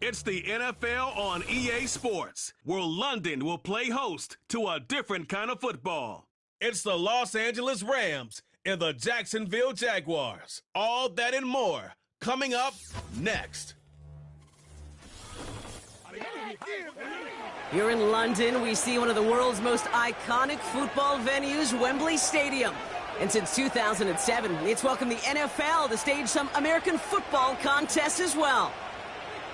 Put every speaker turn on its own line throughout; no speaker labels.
It's the NFL on EA Sports, where London will play host to a different kind of football. It's the Los Angeles Rams and the Jacksonville Jaguars. All that and more coming up next.
Here in London, we see one of the world's most iconic football venues, Wembley Stadium. And since 2007, it's welcomed the NFL to stage some American football contests as well.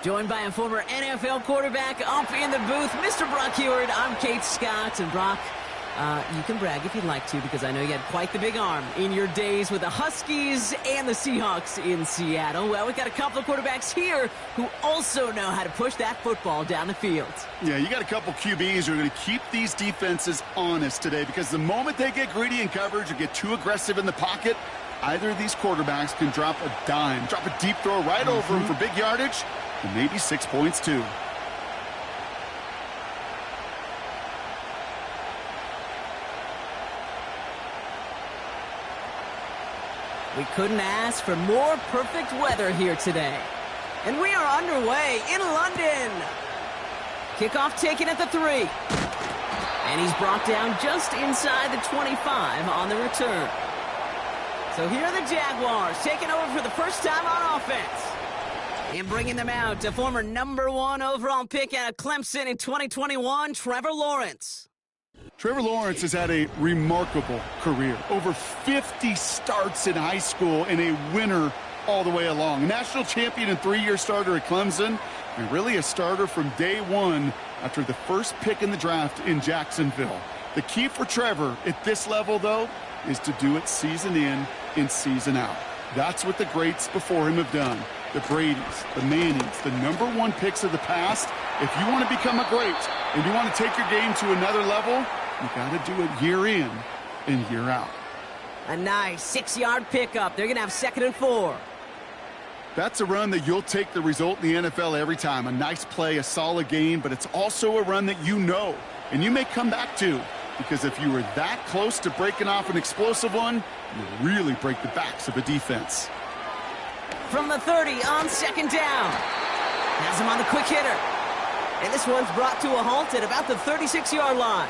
Joined by a former NFL quarterback up in the booth, Mr. Brock Heward. I'm Kate Scott, and Brock, you can brag if you'd like to, because I know you had quite the big arm in your days with the Huskies and the Seahawks in Seattle. Well, we've got a couple of quarterbacks here who also know how to push that football down the field.
Yeah, you got a couple QBs who are going to keep these defenses honest today, because the moment they get greedy in coverage or get too aggressive in the pocket, either of these quarterbacks can drop a dime, drop a deep throw right over them for big yardage, and maybe 6 points too.
We couldn't ask for more perfect weather here today. And we are underway in London. Kickoff taken at the 3. And he's brought down just inside the 25 on the return. So here are the Jaguars taking over for the first time on offense. And bringing them out, a former #1 overall pick out of Clemson in 2021, Trevor Lawrence.
Trevor Lawrence has had a remarkable career. Over 50 starts in high school and a winner all the way along. A national champion and 3-year starter at Clemson, and really a starter from day one after the first pick in the braft in Jacksonville. The key for Trevor at this level, though, is to do it season in and season out. That's what the greats before him have done. The Bradys, the Mannings, the #1 picks of the past. If you want to become a great and you want to take your game to another level, you got to do it year in and year out.
A nice 6-yard pickup. They're going to have 2nd and 4.
That's a run that you'll take the result in the NFL every time. A nice play, a solid game, but it's also a run that you know and you may come back to, because if you were that close to breaking off an explosive one, you really break the backs of a defense.
From the 30 on 2nd down. Has him on the quick hitter. And this one's brought to a halt at about the 36-yard line.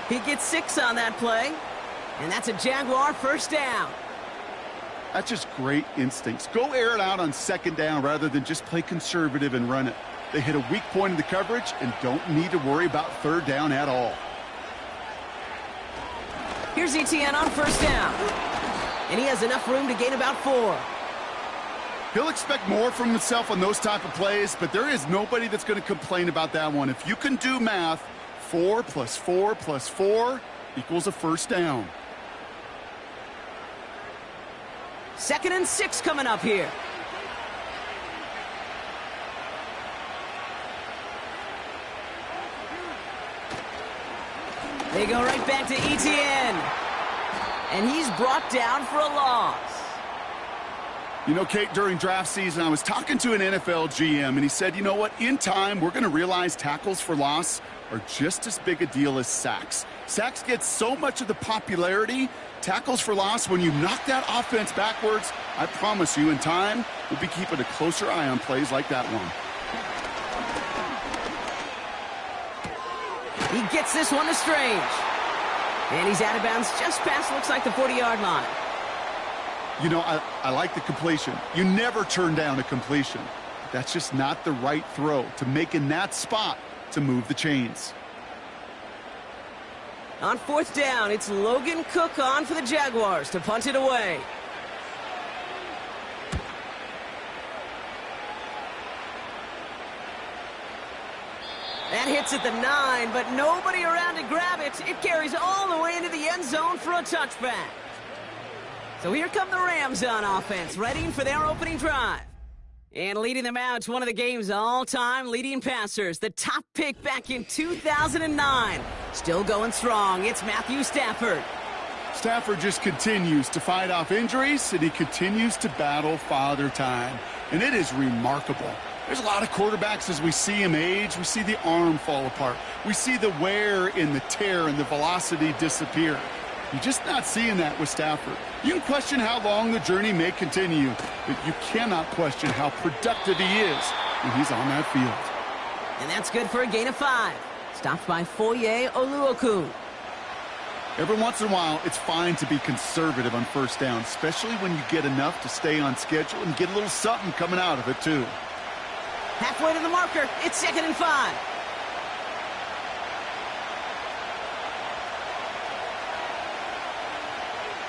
He gets 6 on that play, and that's a Jaguar first down.
That's just great instincts. Go air it out on 2nd down rather than just play conservative and run it. They hit a weak point in the coverage and don't need to worry about 3rd down at all.
Here's ETN on 1st down. And he has enough room to gain about 4.
He'll expect more from himself on those type of plays, but there is nobody that's going to complain about that one. If you can do math, 4 plus 4 plus 4 equals a first down.
2nd and 6 coming up here. They go right back to ETN. And he's brought down for a loss.
You know, Kate, during draft season, I was talking to an NFL GM, and he said, you know what, in time, we're going to realize tackles for loss are just as big a deal as sacks. Sacks get so much of the popularity. Tackles for loss, when you knock that offense backwards, I promise you, in time, we'll be keeping a closer eye on plays like that one.
He gets this one to Strange. And he's out of bounds just past, looks like, the 40-yard line.
You know, I like the completion. You never turn down a completion. That's just not the right throw to make in that spot to move the chains.
On 4th down, it's Logan Cook on for the Jaguars to punt it away. That hits at the 9, but nobody around to grab it. It carries all the way into the end zone for a touchback. So here come the Rams on offense, ready for their opening drive. And leading them out to one of the game's all-time leading passers, the top pick back in 2009. Still going strong, it's Matthew Stafford.
Stafford just continues to fight off injuries, and he continues to battle father time. And it is remarkable. There's a lot of quarterbacks, as we see him age, we see the arm fall apart. We see the wear and the tear and the velocity disappear. You're just not seeing that with Stafford. You can question how long the journey may continue, but you cannot question how productive he is when he's on that field.
And that's good for a gain of 5. Stopped by Foye Oluokun.
Every once in a while, it's fine to be conservative on first down, especially when you get enough to stay on schedule and get a little something coming out of it, too.
Halfway to the marker. It's 2nd and 5.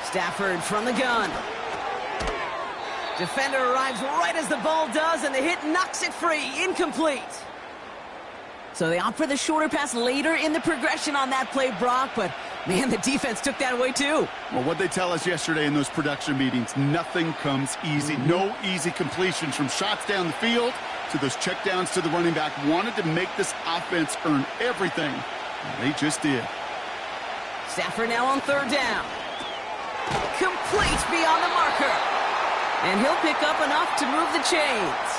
Stafford from the gun. Defender arrives right as the ball does, and the hit knocks it free. Incomplete. So they opt for the shorter pass later in the progression on that play, Brock, but man, the defense took that away too.
Well, what they tell us yesterday in those production meetings, nothing comes easy. No easy completions from shots down the field to those checkdowns to the running back. Wanted to make this offense earn everything, and they just did.
Stafford now on 3rd down. Complete beyond the marker. And he'll pick up enough to move the chains.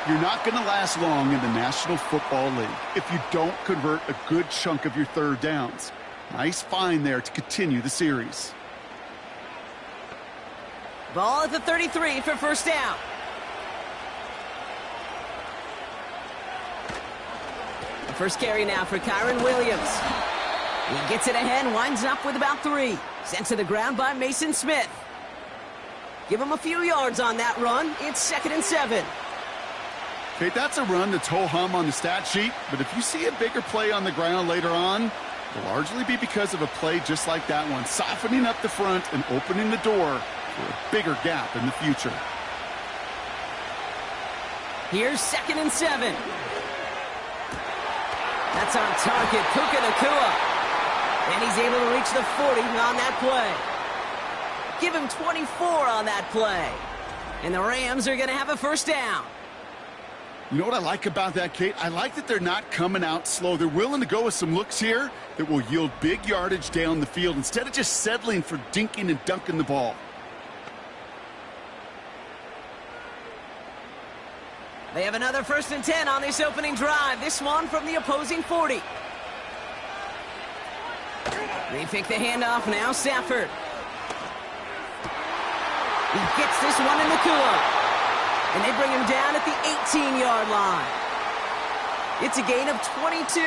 You're not going to last long in the National Football League if you don't convert a good chunk of your 3rd downs. Nice find there to continue the series.
Ball at the 33 for 1st down. The first carry now for Kyron Williams. He gets it ahead, winds up with about 3. Sent to the ground by Mason Smith. Give him a few yards on that run. It's 2nd and 7.
Okay, that's a run that's ho-hum on the stat sheet, but if you see a bigger play on the ground later on, it'll largely be because of a play just like that one, softening up the front and opening the door for a bigger gap in the future.
Here's 2nd and 7. That's on target, Puka Nacua. And he's able to reach the 40 on that play. Give him 24 on that play. And the Rams are going to have a 1st down.
You know what I like about that, Kate? I like that they're not coming out slow. They're willing to go with some looks here that will yield big yardage down the field instead of just settling for dinking and dunking the ball.
They have another 1st and 10 on this opening drive. This one from the opposing 40. They pick the handoff now, Stafford. He gets this one in Nacua. And they bring him down at the 18-yard line. It's a gain of 22.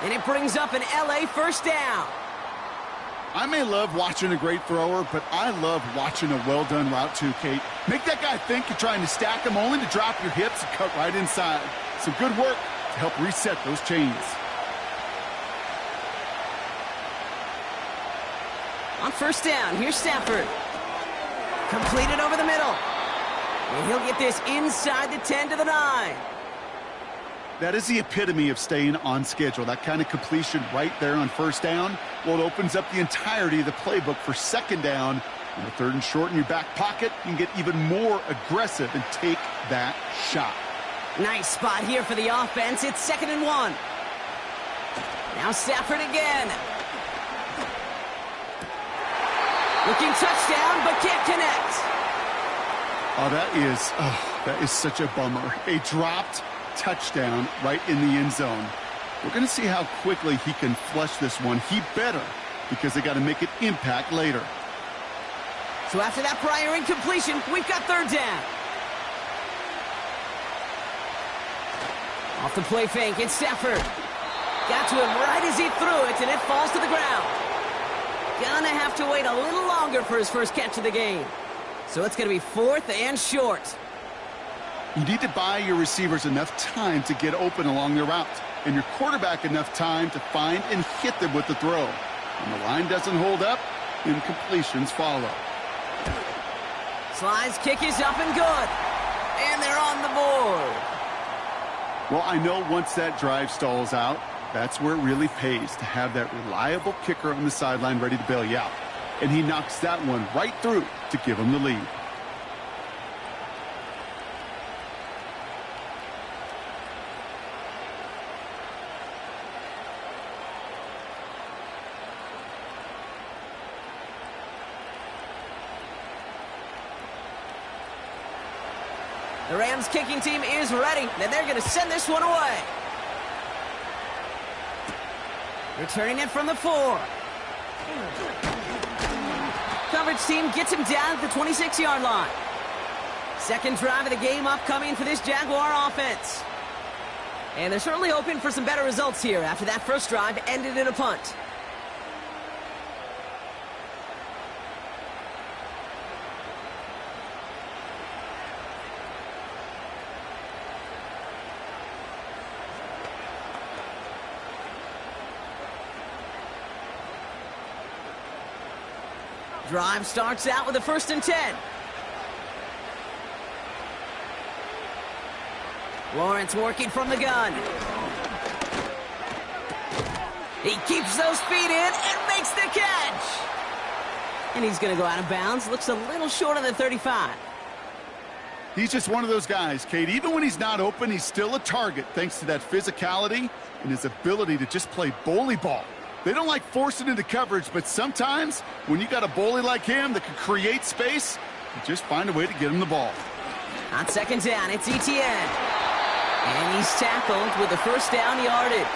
And it brings up an LA 1st down.
I may love watching a great thrower, but I love watching a well-done route too, Kate. Make that guy think you're trying to stack him only to drop your hips and cut right inside. Some good work to help reset those chains.
On 1st down, here's Stafford. Completed over the middle. And he'll get this inside the 10 to the 9.
That is the epitome of staying on schedule. That kind of completion right there on 1st down. Well, it opens up the entirety of the playbook for 2nd down. On the 3rd and short in your back pocket, you can get even more aggressive and take that shot.
Nice spot here for the offense. It's 2nd and 1. Now Stafford again. Looking touchdown, but can't connect.
Oh, that is such a bummer. A dropped touchdown right in the end zone. We're going to see how quickly he can flush this one. He better, because they got to make it impact later.
So after that prior incompletion, we've got 3rd down. Off the play fake, it's Stafford. Got to him right as he threw it, and it falls to the ground. Gonna have to wait a little longer for his first catch of the game. So it's going to be 4th and short.
You need to buy your receivers enough time to get open along their route, and your quarterback enough time to find and hit them with the throw. When the line doesn't hold up, incompletions follow.
Sly's kick is up and good. And they're on the board.
Well, I know once that drive stalls out, that's where it really pays to have that reliable kicker on the sideline ready to bail you out. And he knocks that one right through to give him the lead.
The Rams kicking team is ready, and they're going to send this one away. Returning it from the 4. Coverage team gets him down at the 26-yard line. Second drive of the game upcoming for this Jaguar offense. And they're certainly hoping for some better results here after that first drive ended in a punt. Drive starts out with a 1st and 10. Lawrence working from the gun. He keeps those feet in and makes the catch. And he's going to go out of bounds. Looks a little short of the 35.
He's just one of those guys, Kate. Even when he's not open, he's still a target thanks to that physicality and his ability to just play bully ball. They don't like forcing into coverage, but sometimes when you got a bully like him that can create space, you just find a way to get him the ball.
On 2nd down, it's Etienne. And he's tackled with the 1st down yardage.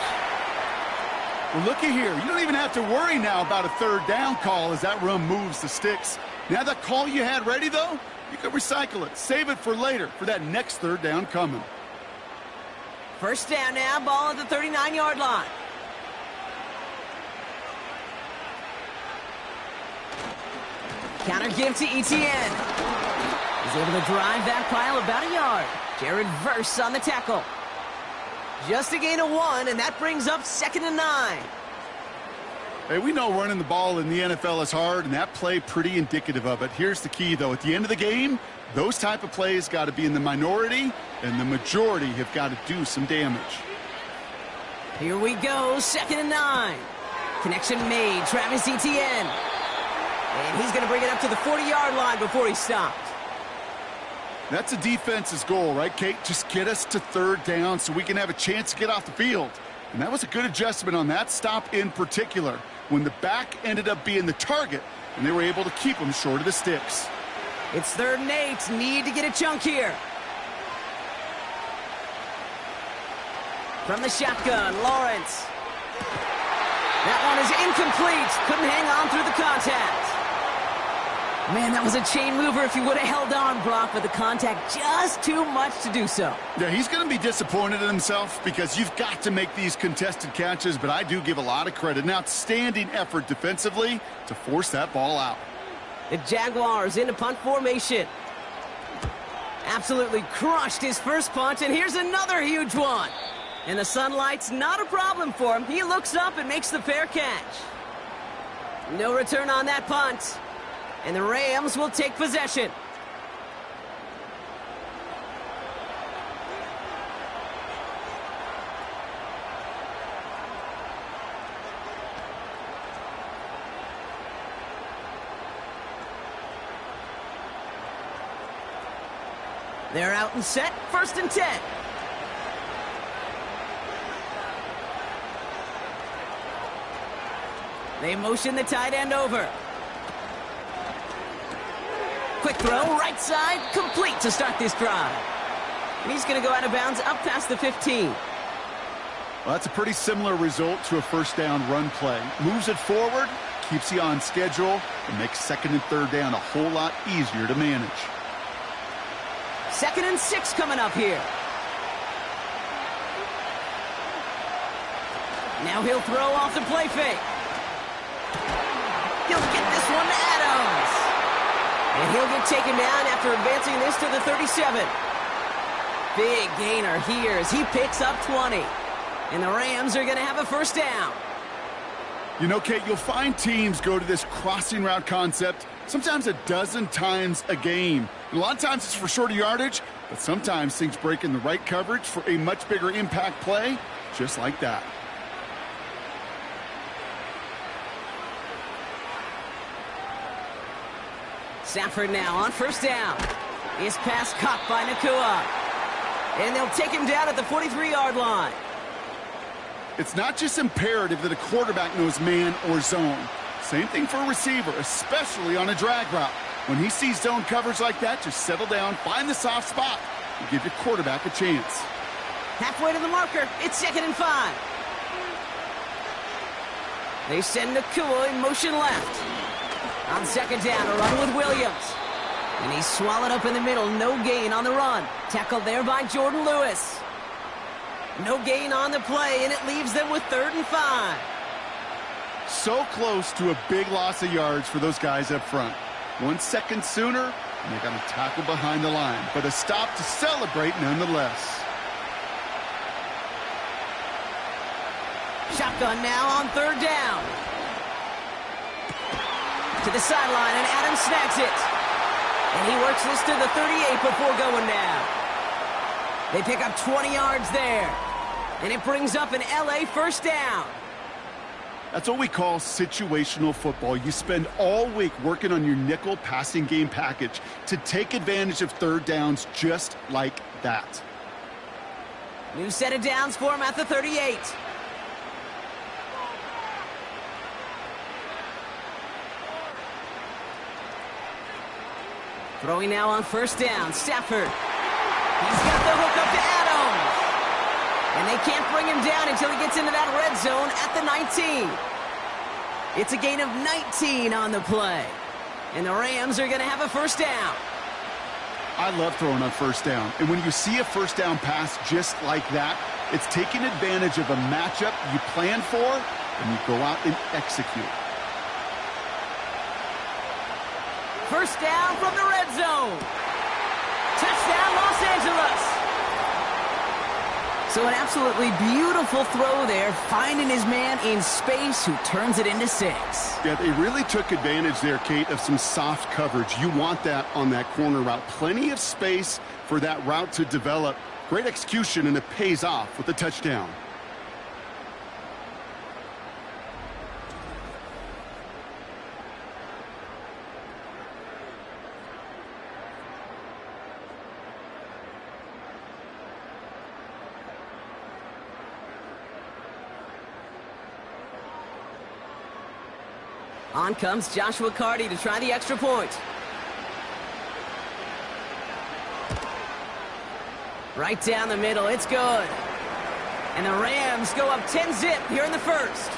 Well, looky here. You don't even have to worry now about a 3rd down call as that run moves the sticks. Now that call you had ready, though, you can recycle it. Save it for later for that next 3rd down coming.
1st down now, ball at the 39-yard line. Counter give to Etienne. He's able to drive that pile about a yard. Jared Verse on the tackle. Just a gain of 1, and that brings up 2nd and 9.
Hey, we know running the ball in the NFL is hard, and that play pretty indicative of it. Here's the key, though. At the end of the game, those type of plays got to be in the minority, and the majority have got to do some damage.
Here we go, 2nd and 9. Connection made, Travis Etienne. And he's going to bring it up to the 40-yard line before he stopped.
That's a defense's goal, right, Kate? Just get us to 3rd down so we can have a chance to get off the field. And that was a good adjustment on that stop in particular, when the back ended up being the target, and they were able to keep him short of the sticks.
It's 3rd and 8. Need to get a chunk here. From the shotgun, Lawrence. That one is incomplete. Couldn't hang on through the contact. Man, that was a chain mover if he would have held on, Brock, but the contact just too much to do so.
Yeah, he's going to be disappointed in himself because you've got to make these contested catches, but I do give a lot of credit. An outstanding effort defensively to force that ball out.
The Jaguars into punt formation. Absolutely crushed his first punt, and here's another huge one. And the sunlight's not a problem for him. He looks up and makes the fair catch. No return on that punt. And the Rams will take possession. They're out and set, 1st and 10. They motion the tight end over. Quick throw, right side, complete to start this drive. And he's going to go out of bounds up past the 15.
Well, that's a pretty similar result to a 1st down run play. Moves it forward, keeps you on schedule, and makes 2nd and 3rd down a whole lot easier to manage.
2nd and 6 coming up here. Now he'll throw off the play fake. He'll get this one to Adams. And he'll get taken down after advancing this to the 37. Big gainer here as he picks up 20. And the Rams are going to have a 1st down.
You know, Kate, you'll find teams go to this crossing route concept sometimes a dozen times a game. And a lot of times it's for shorter yardage, but sometimes things break in the right coverage for a much bigger impact play, just like that.
Stafford now on 1st down. His pass caught by Nakua. And they'll take him down at the 43-yard line.
It's not just imperative that a quarterback knows man or zone. Same thing for a receiver, especially on a drag route. When he sees zone coverage like that, just settle down, find the soft spot, and give your quarterback a chance.
Halfway to the marker, it's 2nd and 5. They send Nakua in motion left. On 2nd down, a run with Williams. And he's swallowed up in the middle. No gain on the run. Tackled there by Jordan Lewis. No gain on the play, and it leaves them with 3rd and 5.
So close to a big loss of yards for those guys up front. 1 second sooner, and they got a tackle behind the line. But a stop to celebrate nonetheless.
Shotgun now on 3rd down. To the sideline, and Adams snags it. And he works this to the 38 before going down. They pick up 20 yards there. And it brings up an LA 1st down.
That's what we call situational football. You spend all week working on your nickel passing game package to take advantage of 3rd downs just like that.
New set of downs for him at the 38. Throwing now on 1st down. Stafford. He's got the hook up to Adams. And they can't bring him down until he gets into that red zone at the 19. It's a gain of 19 on the play. And the Rams are going to have a 1st down.
I love throwing on 1st down. And when you see a 1st down pass just like that, it's taking advantage of a matchup you plan for, and you go out and execute.
1st down from the red zone. Touchdown, Los Angeles. So an absolutely beautiful throw there, finding his man in space who turns it into 6.
Yeah, they really took advantage there, Kate, of some soft coverage. You want that on that corner route. Plenty of space for that route to develop. Great execution, and it pays off with a touchdown.
On comes Joshua Carty to try the extra point. Right down the middle, it's good. And the Rams go up 10-zip here in the 1st.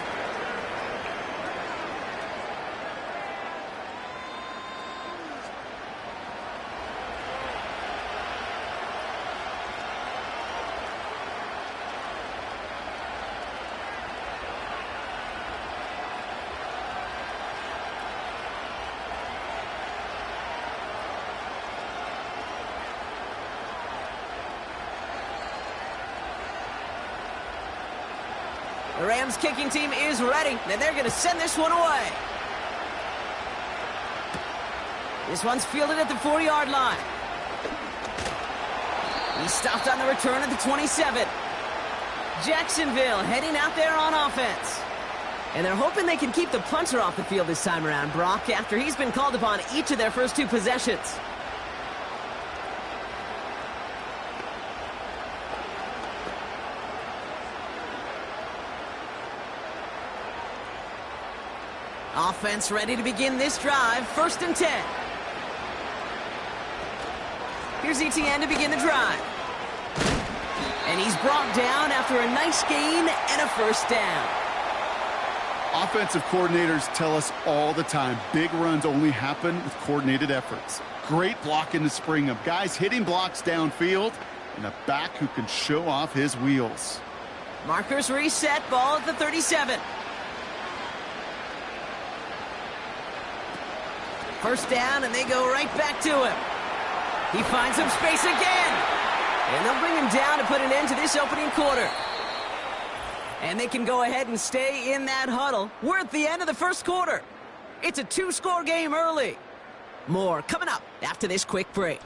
The Rams kicking team is ready, and they're going to send this one away. This one's fielded at the 40-yard line. He stopped on the return at the 27. Jacksonville heading out there on offense. And they're hoping they can keep the punter off the field this time around, Brock, after he's been called upon each of their first 2 possessions. Offense ready to begin this drive. 1st and 10. Here's Etienne to begin the drive. And he's brought down after a nice gain and a 1st down.
Offensive coordinators tell us all the time, big runs only happen with coordinated efforts. Great blocking to spring them. Guys hitting blocks downfield, and a back who can show off his wheels.
Markers reset, ball at the 37. 1st down, and they go right back to him. He finds some space again. And they'll bring him down to put an end to this opening quarter. And they can go ahead and stay in that huddle. We're at the end of the 1st quarter. It's a 2-score game early. More coming up after this quick break.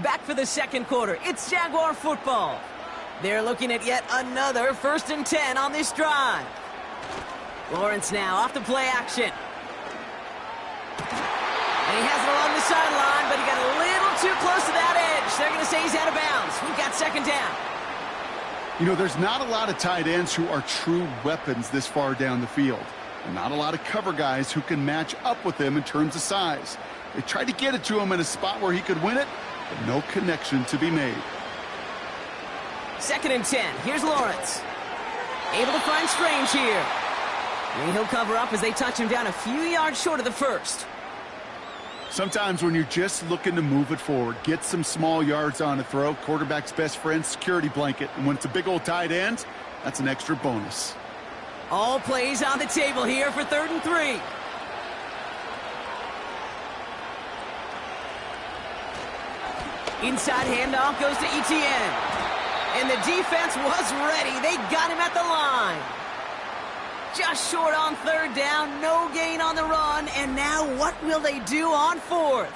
Back for the 2nd quarter. It's Jaguar football. They're looking at yet another 1st and 10 on this drive. Lawrence now off the play action. And he has it along the sideline, but he got a little too close to that edge. They're going to say he's out of bounds. We've got 2nd down.
You know, there's not a lot of tight ends who are true weapons this far down the field. Not a lot of cover guys who can match up with him in terms of size. They tried to get it to him in a spot where he could win it, but no connection to be made.
2nd and 10. Here's Lawrence. Able to find Strange here. And he'll cover up as they touch him down a few yards short of the first.
Sometimes when you're just looking to move it forward, get some small yards on a throw, quarterback's best friend, security blanket. And when it's a big old tight end, that's an extra bonus.
All plays on the table here for 3rd and 3. Inside handoff goes to Etienne. And the defense was ready. They got him at the line. Just short on 3rd down, no gain on the run, and now what will they do on 4th?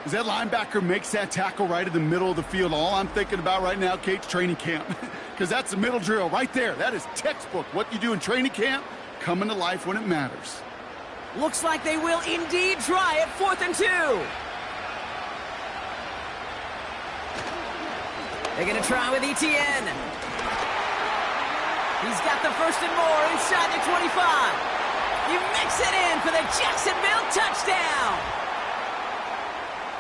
As that linebacker makes that tackle right in the middle of the field, all I'm thinking about right now, Kate's training camp. Because that's the middle drill right there. That is textbook. What you do in training camp, coming to life when it matters.
Looks like they will indeed try it. 4th and 2. They're going to try with Etienne. He's got the 1st and more inside the 25. He makes it in for the Jacksonville touchdown.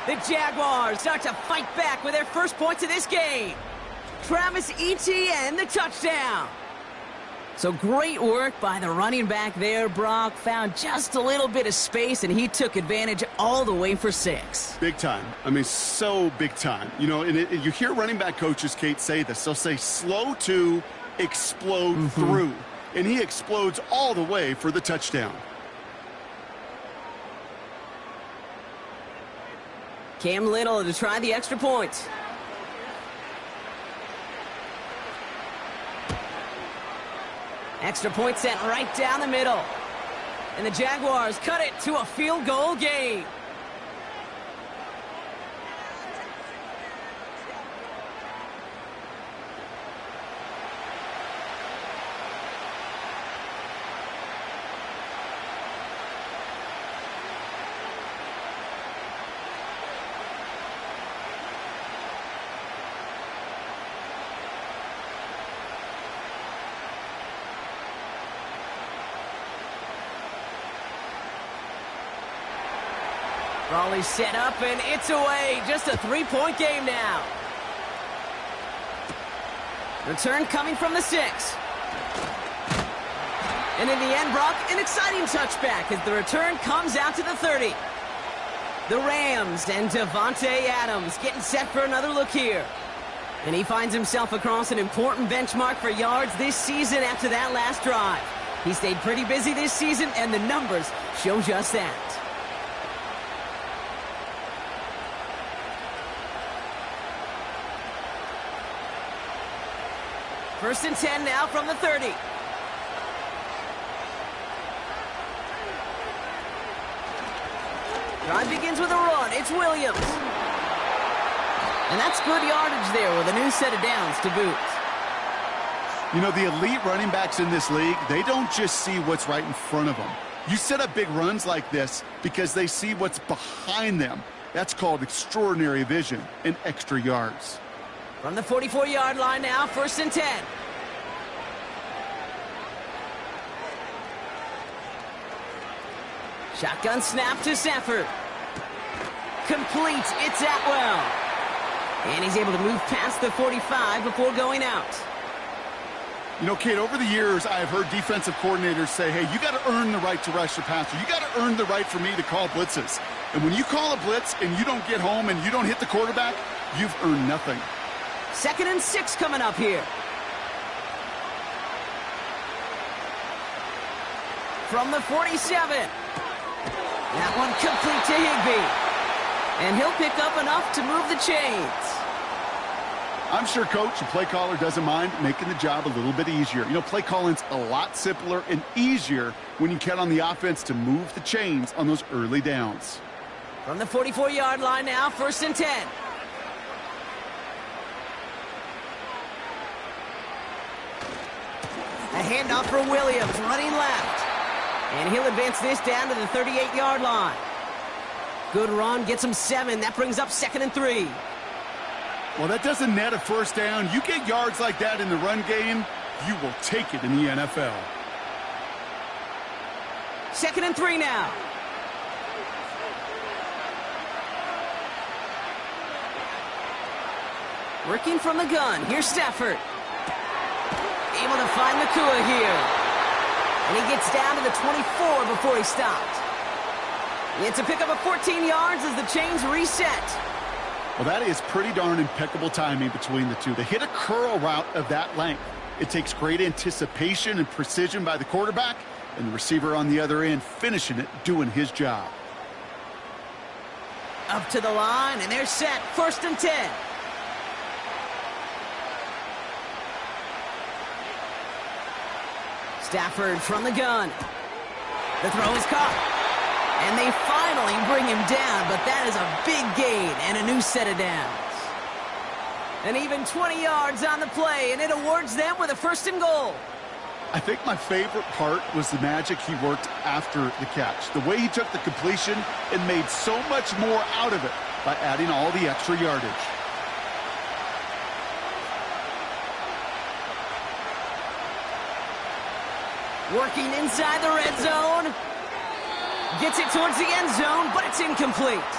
The Jaguars start to fight back with their first points of this game. Travis Etienne, the touchdown. So great work by the running back there. Brock found just a little bit of space, and he took advantage all the way for 6.
Big time. I mean, so big time. You know, and you hear running back coaches, Kate, say this. They'll say slow to explode through. And he explodes all the way for the touchdown.
Cam Little to try the extra point. Extra point sent right down the middle. And the Jaguars cut it to a field goal game. Raleigh's set up, and it's away. Just a 3-point game now. Return coming from the 6. And in the end, Brock, an exciting touchback as the return comes out to the 30. The Rams and Devontae Adams getting set for another look here. And he finds himself across an important benchmark for yards this season after that last drive. He stayed pretty busy this season, and the numbers show just that. First and 10 now from the 30. Drive begins with a run. It's Williams. And that's good yardage there with a new set of downs to boot.
You know, the elite running backs in this league, they don't just see what's right in front of them. You set up big runs like this because they see what's behind them. That's called extraordinary vision and extra yards.
From the 44-yard line now, 1st and 10. Shotgun snap to Stafford. Complete, it's Atwell. And he's able to move past the 45 before going out.
You know, Kate, over the years, I have heard defensive coordinators say, hey, you got to earn the right to rush the passer. You got to earn the right for me to call blitzes. And when you call a blitz and you don't get home and you don't hit the quarterback, you've earned nothing.
2nd and 6 coming up here. From the 47. That one complete to Higbee. And he'll pick up enough to move the chains.
I'm sure coach and play caller doesn't mind making the job a little bit easier. You know, play calling's a lot simpler and easier when you count on the offense to move the chains on those early downs.
From the 44-yard line now, 1st and 10. A handoff for Williams, running left. And he'll advance this down to the 38-yard line. Good run, gets him 7. That brings up 2nd and 3.
Well, that doesn't net a first down. You get yards like that in the run game, you will take it in the NFL.
2nd and 3 now. Working from the gun. Here's Stafford. Able to find Nakua here. And he gets down to the 24 before he stopped. It's a pickup of 14 yards as the chains reset.
Well, that is pretty darn impeccable timing between the two. They hit a curl route of that length. It takes great anticipation and precision by the quarterback, and the receiver on the other end finishing it, doing his job.
Up to the line, and they're set. 1st and 10. Stafford from the gun. The throw is caught. And they finally bring him down, but that is a big gain and a new set of downs. And even 20 yards on the play, and it awards them with a 1st and goal.
I think my favorite part was the magic he worked after the catch. The way he took the completion and made so much more out of it by adding all the extra yardage.
Working inside the red zone. Gets it towards the end zone, but it's incomplete.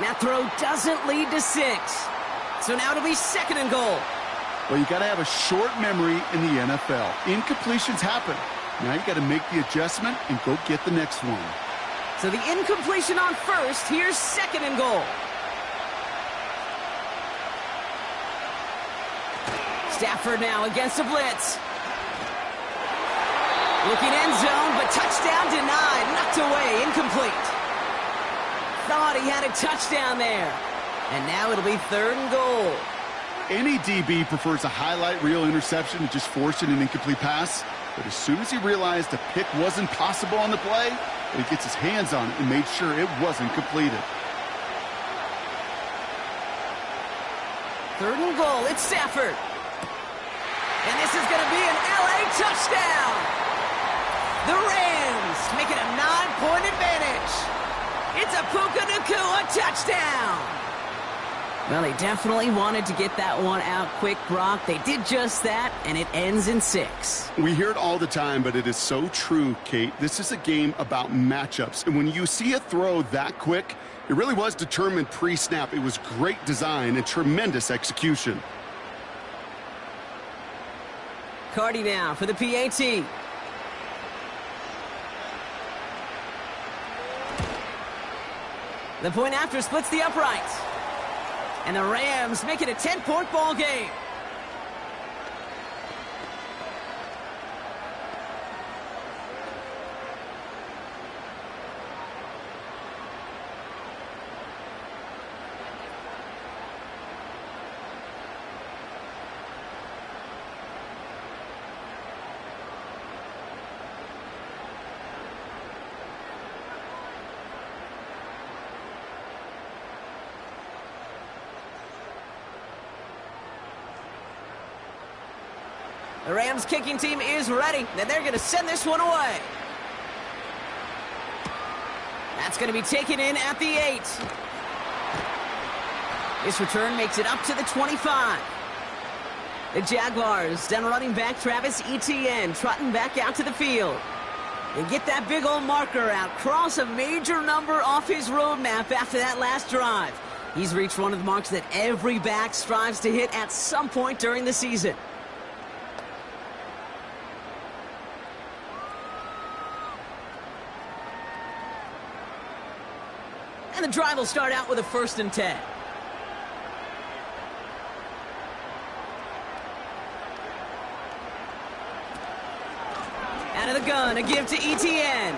That throw doesn't lead to 6. So now it'll be 2nd and goal.
Well, you got to have a short memory in the NFL. Incompletions happen. Now you got to make the adjustment and go get the next one.
So the incompletion on 1st. Here's 2nd and goal. Stafford now against a blitz. Looking end zone, but touchdown denied. Knocked away, incomplete. Thought he had a touchdown there. And now it'll be 3rd and goal.
Any DB prefers a highlight reel interception to just forcing an incomplete pass. But as soon as he realized a pick wasn't possible on the play, he gets his hands on it and made sure it wasn't completed.
3rd and goal, it's Stafford. And this is going to be an LA touchdown. The Rams make it a 9-point advantage. It's a Puka Nacua touchdown. Well, they definitely wanted to get that one out quick, Brock. They did just that, and it ends in 6.
We hear it all the time, but it is so true, Kate. This is a game about matchups. And when you see a throw that quick, it really was determined pre-snap. It was great design and tremendous execution.
Cardi now for the PAT. The point after splits the uprights. And the Rams make it a 10-point ball game. The Rams kicking team is ready, and they're going to send this one away. That's going to be taken in at the 8. This return makes it up to the 25. The Jaguars, down running back Travis Etienne, trotting back out to the field. And get that big old marker out, cross a major number off his roadmap after that last drive. He's reached one of the marks that every back strives to hit at some point during the season. And the drive will start out with a 1st and 10. Out of the gun, a give to Etienne.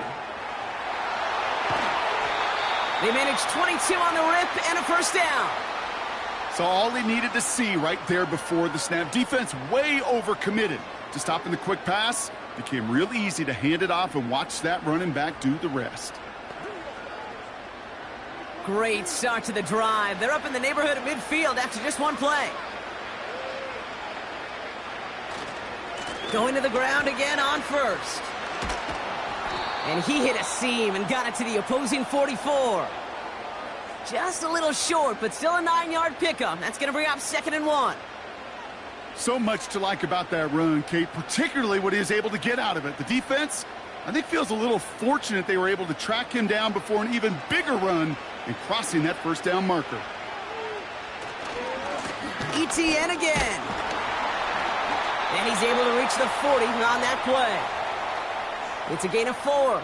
They managed 22 on the rip and a 1st down.
So all he needed to see right there before the snap. Defense way overcommitted to stopping the quick pass. Became real easy to hand it off and watch that running back do the rest.
Great start to the drive. They're up in the neighborhood of midfield after just one play. Going to the ground again on 1st. And he hit a seam and got it to the opposing 44. Just a little short, but still a 9-yard pickup. That's going to bring up 2nd and 1.
So much to like about that run, Kate, particularly what he was able to get out of it. The defense I think feels a little fortunate they were able to track him down before an even bigger run and crossing that first down marker.
ETN again. And he's able to reach the 40 on that play. It's a gain of 4.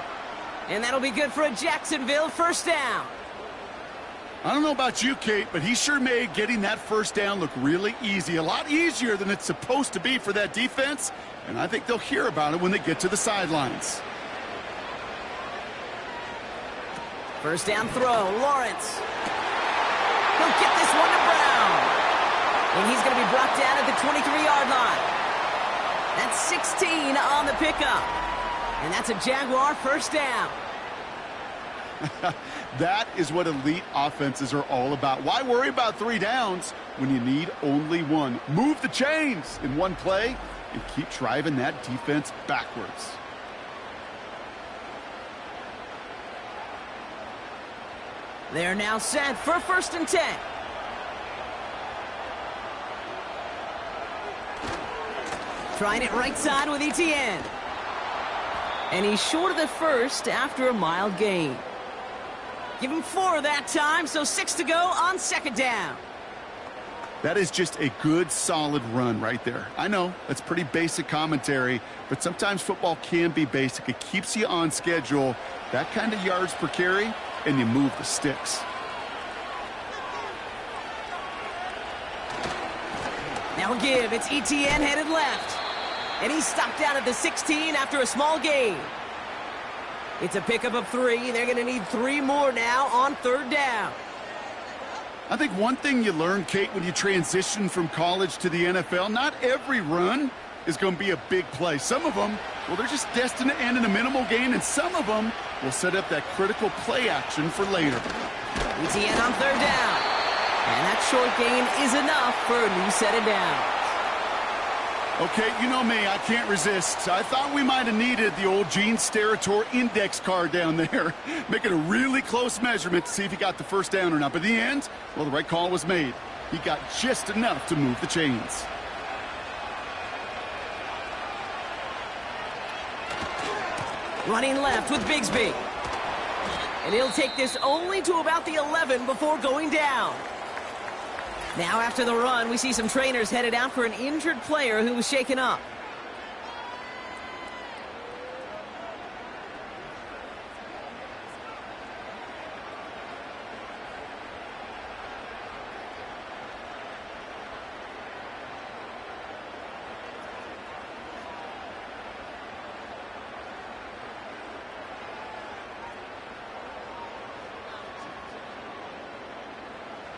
And that'll be good for a Jacksonville first down.
I don't know about you, Kate, but he sure made getting that first down look really easy. A lot easier than it's supposed to be for that defense. And I think they'll hear about it when they get to the sidelines.
First down throw, Lawrence. He'll get this one to Brown. And he's going to be brought down at the 23-yard line. That's 16 on the pickup. And that's a Jaguar first down.
That is what elite offenses are all about. Why worry about 3 downs when you need only 1? Move the chains in one play and keep driving that defense backwards.
They're now set for first and 10. Trying it right side with ETN. And he's short of the first after a mild gain. Give him 4 that time, so 6 to go on second down.
That is just a good, solid run right there. I know, that's pretty basic commentary, but sometimes football can be basic. It keeps you on schedule, that kind of yards per carry, and you move the sticks.
Now give, it's ETN headed left. And he's stopped down at the 16 after a small gain. It's a pickup of 3. They're going to need 3 more now on third down.
I think one thing you learn, Kate, when you transition from college to the NFL, not every run is going to be a big play. Some of them, well, they're just destined to end in a minimal gain, and some of them will set up that critical play action for later.
ETN on third down. And that short gain is enough for a new set of downs.
Okay, you know me, I can't resist. I thought we might have needed the old Gene Steratore index card down there. Making a really close measurement to see if he got the first down or not. But in the end, well, the right call was made. He got just enough to move the chains.
Running left with Bigsby. And he'll take this only to about the 11 before going down. Now after the run, we see some trainers headed out for an injured player who was shaken up.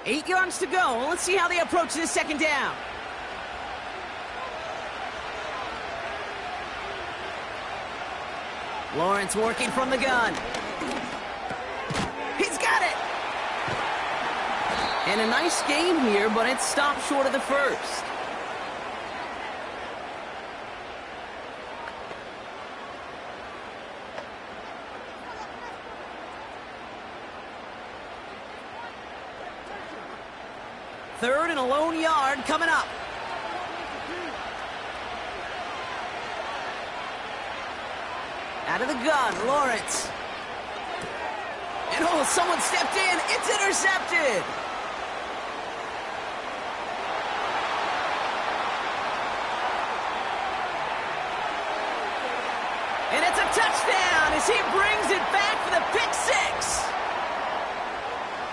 Eight yards to go. Let's see how they approach this second down. Lawrence working from the gun. He's got it. And a nice game here, but it stopped short of the first. Third and a lone yard coming up. Out of the gun, Lawrence. And oh, someone stepped in. It's intercepted. And it's a touchdown as he brings it back for the pick six.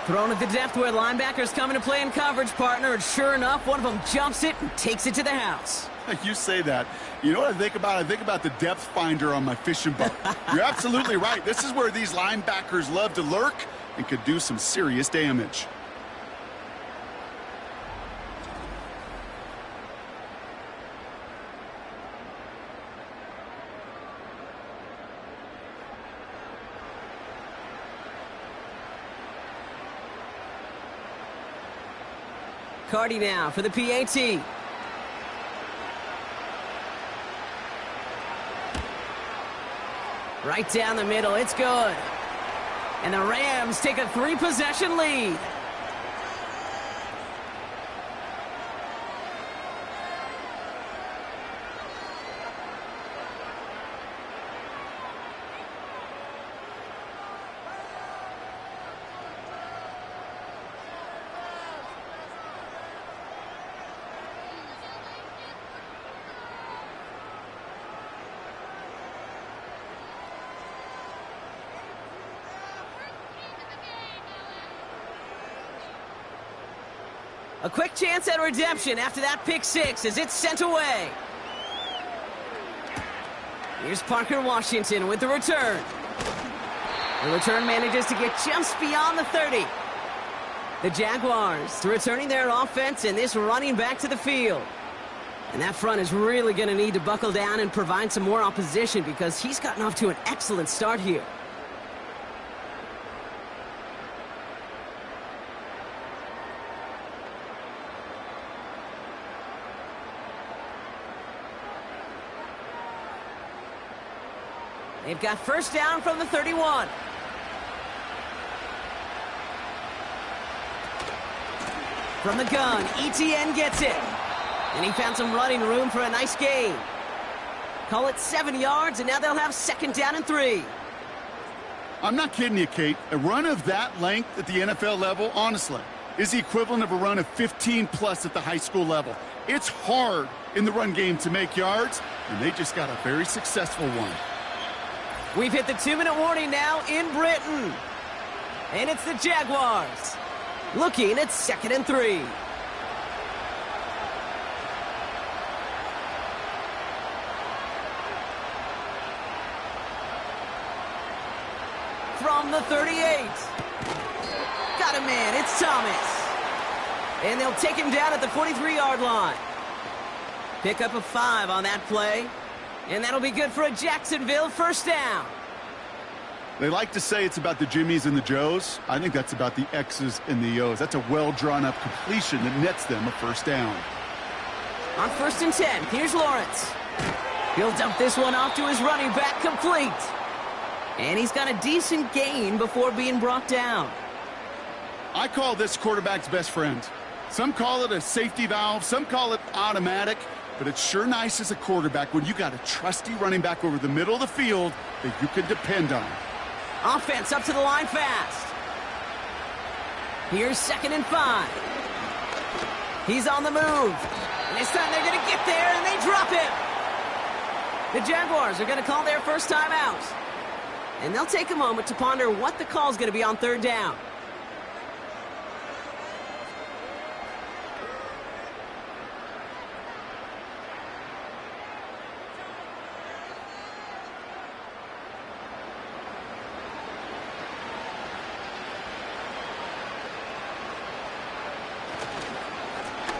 Thrown at the depth where linebackers come into play in coverage, partner, and sure enough, one of them jumps it and takes it to the house.
You say that. You know what I think about? I think about the depth finder on my fishing boat. You're absolutely right. This is where these linebackers love to lurk and could do some serious damage.
Cardi now for the PAT. Right down the middle, it's good. And the Rams take a 3-possession lead. A quick chance at redemption after that pick six as it's sent away. Here's Parker Washington with the return. The return manages to get just beyond the 30. The Jaguars returning their offense and this running back to the field. And that front is really going to need to buckle down and provide some more opposition because he's gotten off to an excellent start here. They've got first down from the 31. From the gun, ETN gets it. And he found some running room for a nice gain. Call it 7 yards, and now they'll have second down and 3.
I'm not kidding you, Kate. A run of that length at the NFL level, honestly, is the equivalent of a run of 15-plus at the high school level. It's hard in the run game to make yards, and they just got a very successful one.
We've hit the 2-minute warning now in Britain. And it's the Jaguars looking at second and 3. From the 38. Got a man, it's Thomas. And they'll take him down at the 43-yard line. Pick up a 5 on that play. And that'll be good for a Jacksonville first down.
They like to say it's about the Jimmies and the Joes. I think that's about the X's and the O's. That's a well-drawn-up completion that nets them a first down.
On first and 10, here's Lawrence. He'll dump this one off to his running back, complete. And he's got a decent gain before being brought down.
I call this quarterback's best friend. Some call it a safety valve, some call it automatic. But it's sure nice as a quarterback when you got a trusty running back over the middle of the field that you can depend on.
Offense up to the line fast. Here's second and 5. He's on the move. And this time they're going to get there, and they drop him. The Jaguars are going to call their first time out. And they'll take a moment to ponder what the call is going to be on third down.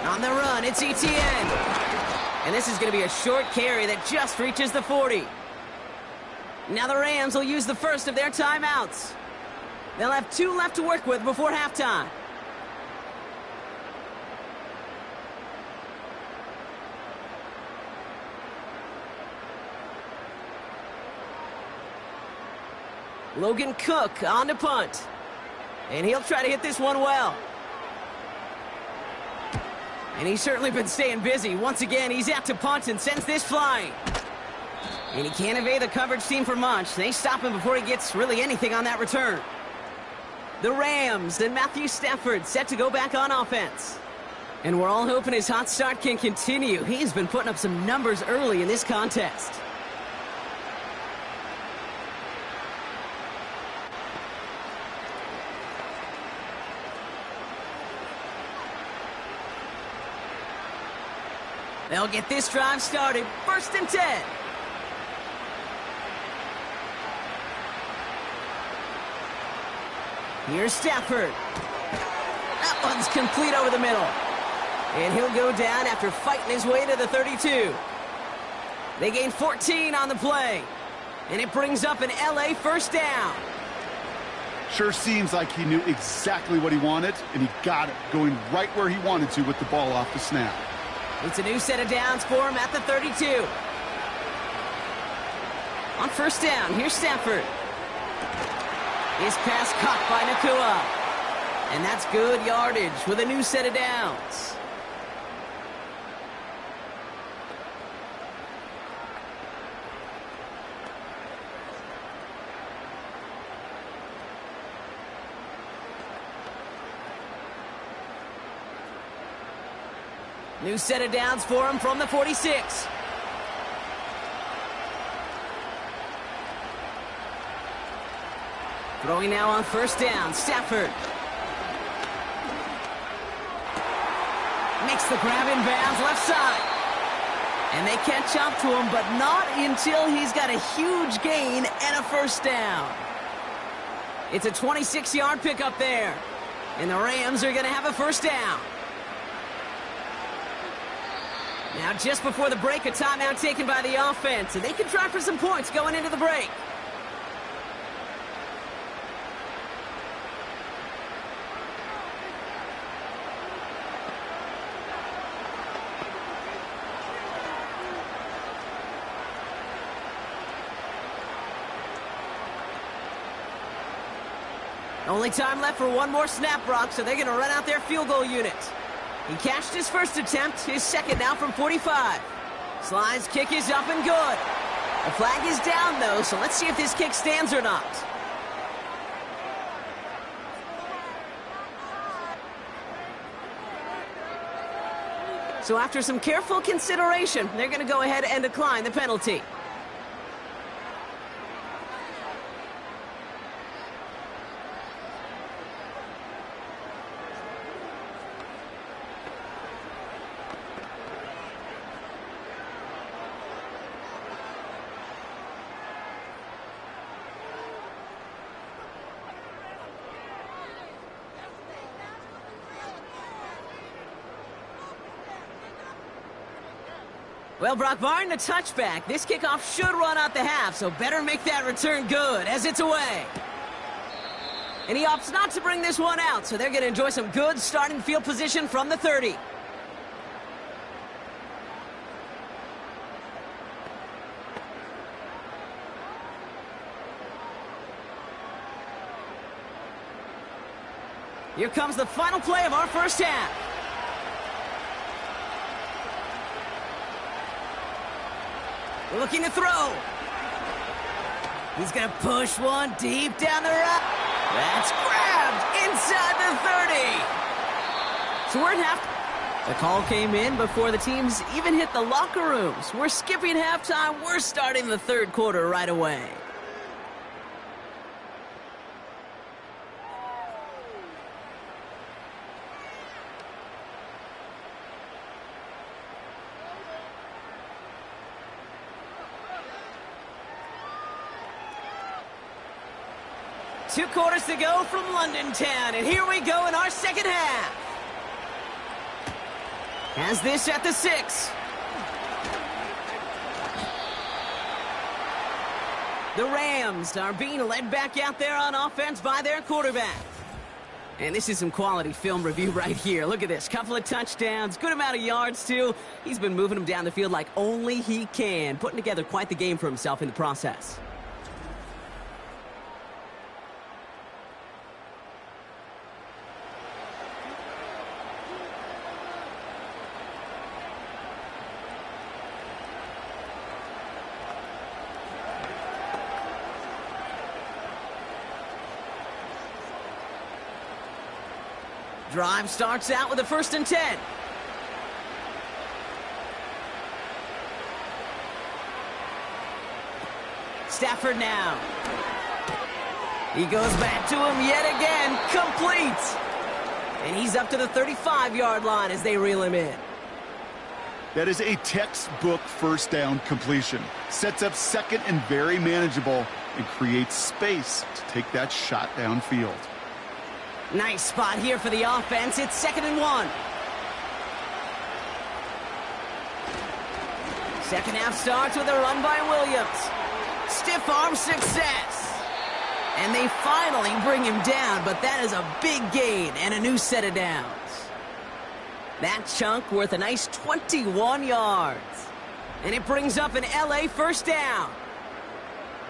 On the run, it's ETN. And this is going to be a short carry that just reaches the 40. Now the Rams will use the first of their timeouts. They'll have 2 left to work with before halftime. Logan Cook on to punt. And he'll try to hit this one well. And he's certainly been staying busy. Once again, he's out to punt and sends this flying. And he can't evade the coverage team for much. They stop him before he gets really anything on that return. The Rams and Matthew Stafford set to go back on offense. And we're all hoping his hot start can continue. He's been putting up some numbers early in this contest. They'll get this drive started. First and 10. Here's Stafford. That one's complete over the middle. And he'll go down after fighting his way to the 32. They gain 14 on the play. And it brings up an LA first down.
Sure seems like he knew exactly what he wanted, and he got it, going right where he wanted to with the ball off the snap.
It's a new set of downs for him at the 32. On first down, here's Stafford. His pass caught by Nakua. And that's good yardage with a new set of downs. New set of downs for him from the 46. Throwing now on first down, Stafford. Makes the grab in bounds left side. And they catch up to him, but not until he's got a huge gain and a first down. It's a 26-yard pickup there. And the Rams are going to have a first down. Now, just before the break, a timeout taken by the offense. And they can try for some points going into the break. Only time left for one more snap, Brock, so they're going to run out their field goal unit. He cashed his first attempt, his second now from 45. Slide's kick is up and good. The flag is down, though, so let's see if this kick stands or not. So after some careful consideration, they're going to go ahead and decline the penalty. Well, Brock, barring the touchback, this kickoff should run out the half, so better make that return good as it's away. And he opts not to bring this one out, so they're going to enjoy some good starting field position from the 30. Here comes the final play of our first half. Looking to throw. He's going to push one deep down the road. That's grabbed inside the 30. So we're at half. The call came in before the teams even hit the locker rooms. We're skipping halftime. We're starting the third quarter right away. Two quarters to go from London Town, and here we go in our second half. Has this at the 6. The Rams are being led back out there on offense by their quarterback. And this is some quality film review right here. Look at this. Couple of touchdowns, good amount of yards, too. He's been moving them down the field like only he can, putting together quite the game for himself in the process. Drive starts out with a 1st and 10. Stafford now. He goes back to him yet again. Complete. And he's up to the 35-yard line as they reel him in.
That is a textbook first down completion. Sets up second and very manageable and creates space to take that shot downfield.
Nice spot here for the offense. It's 2nd and 1. Second half starts with a run by Williams. Stiff arm success. And they finally bring him down, but that is a big gain and a new set of downs. That chunk worth a nice 21 yards. And it brings up an LA first down.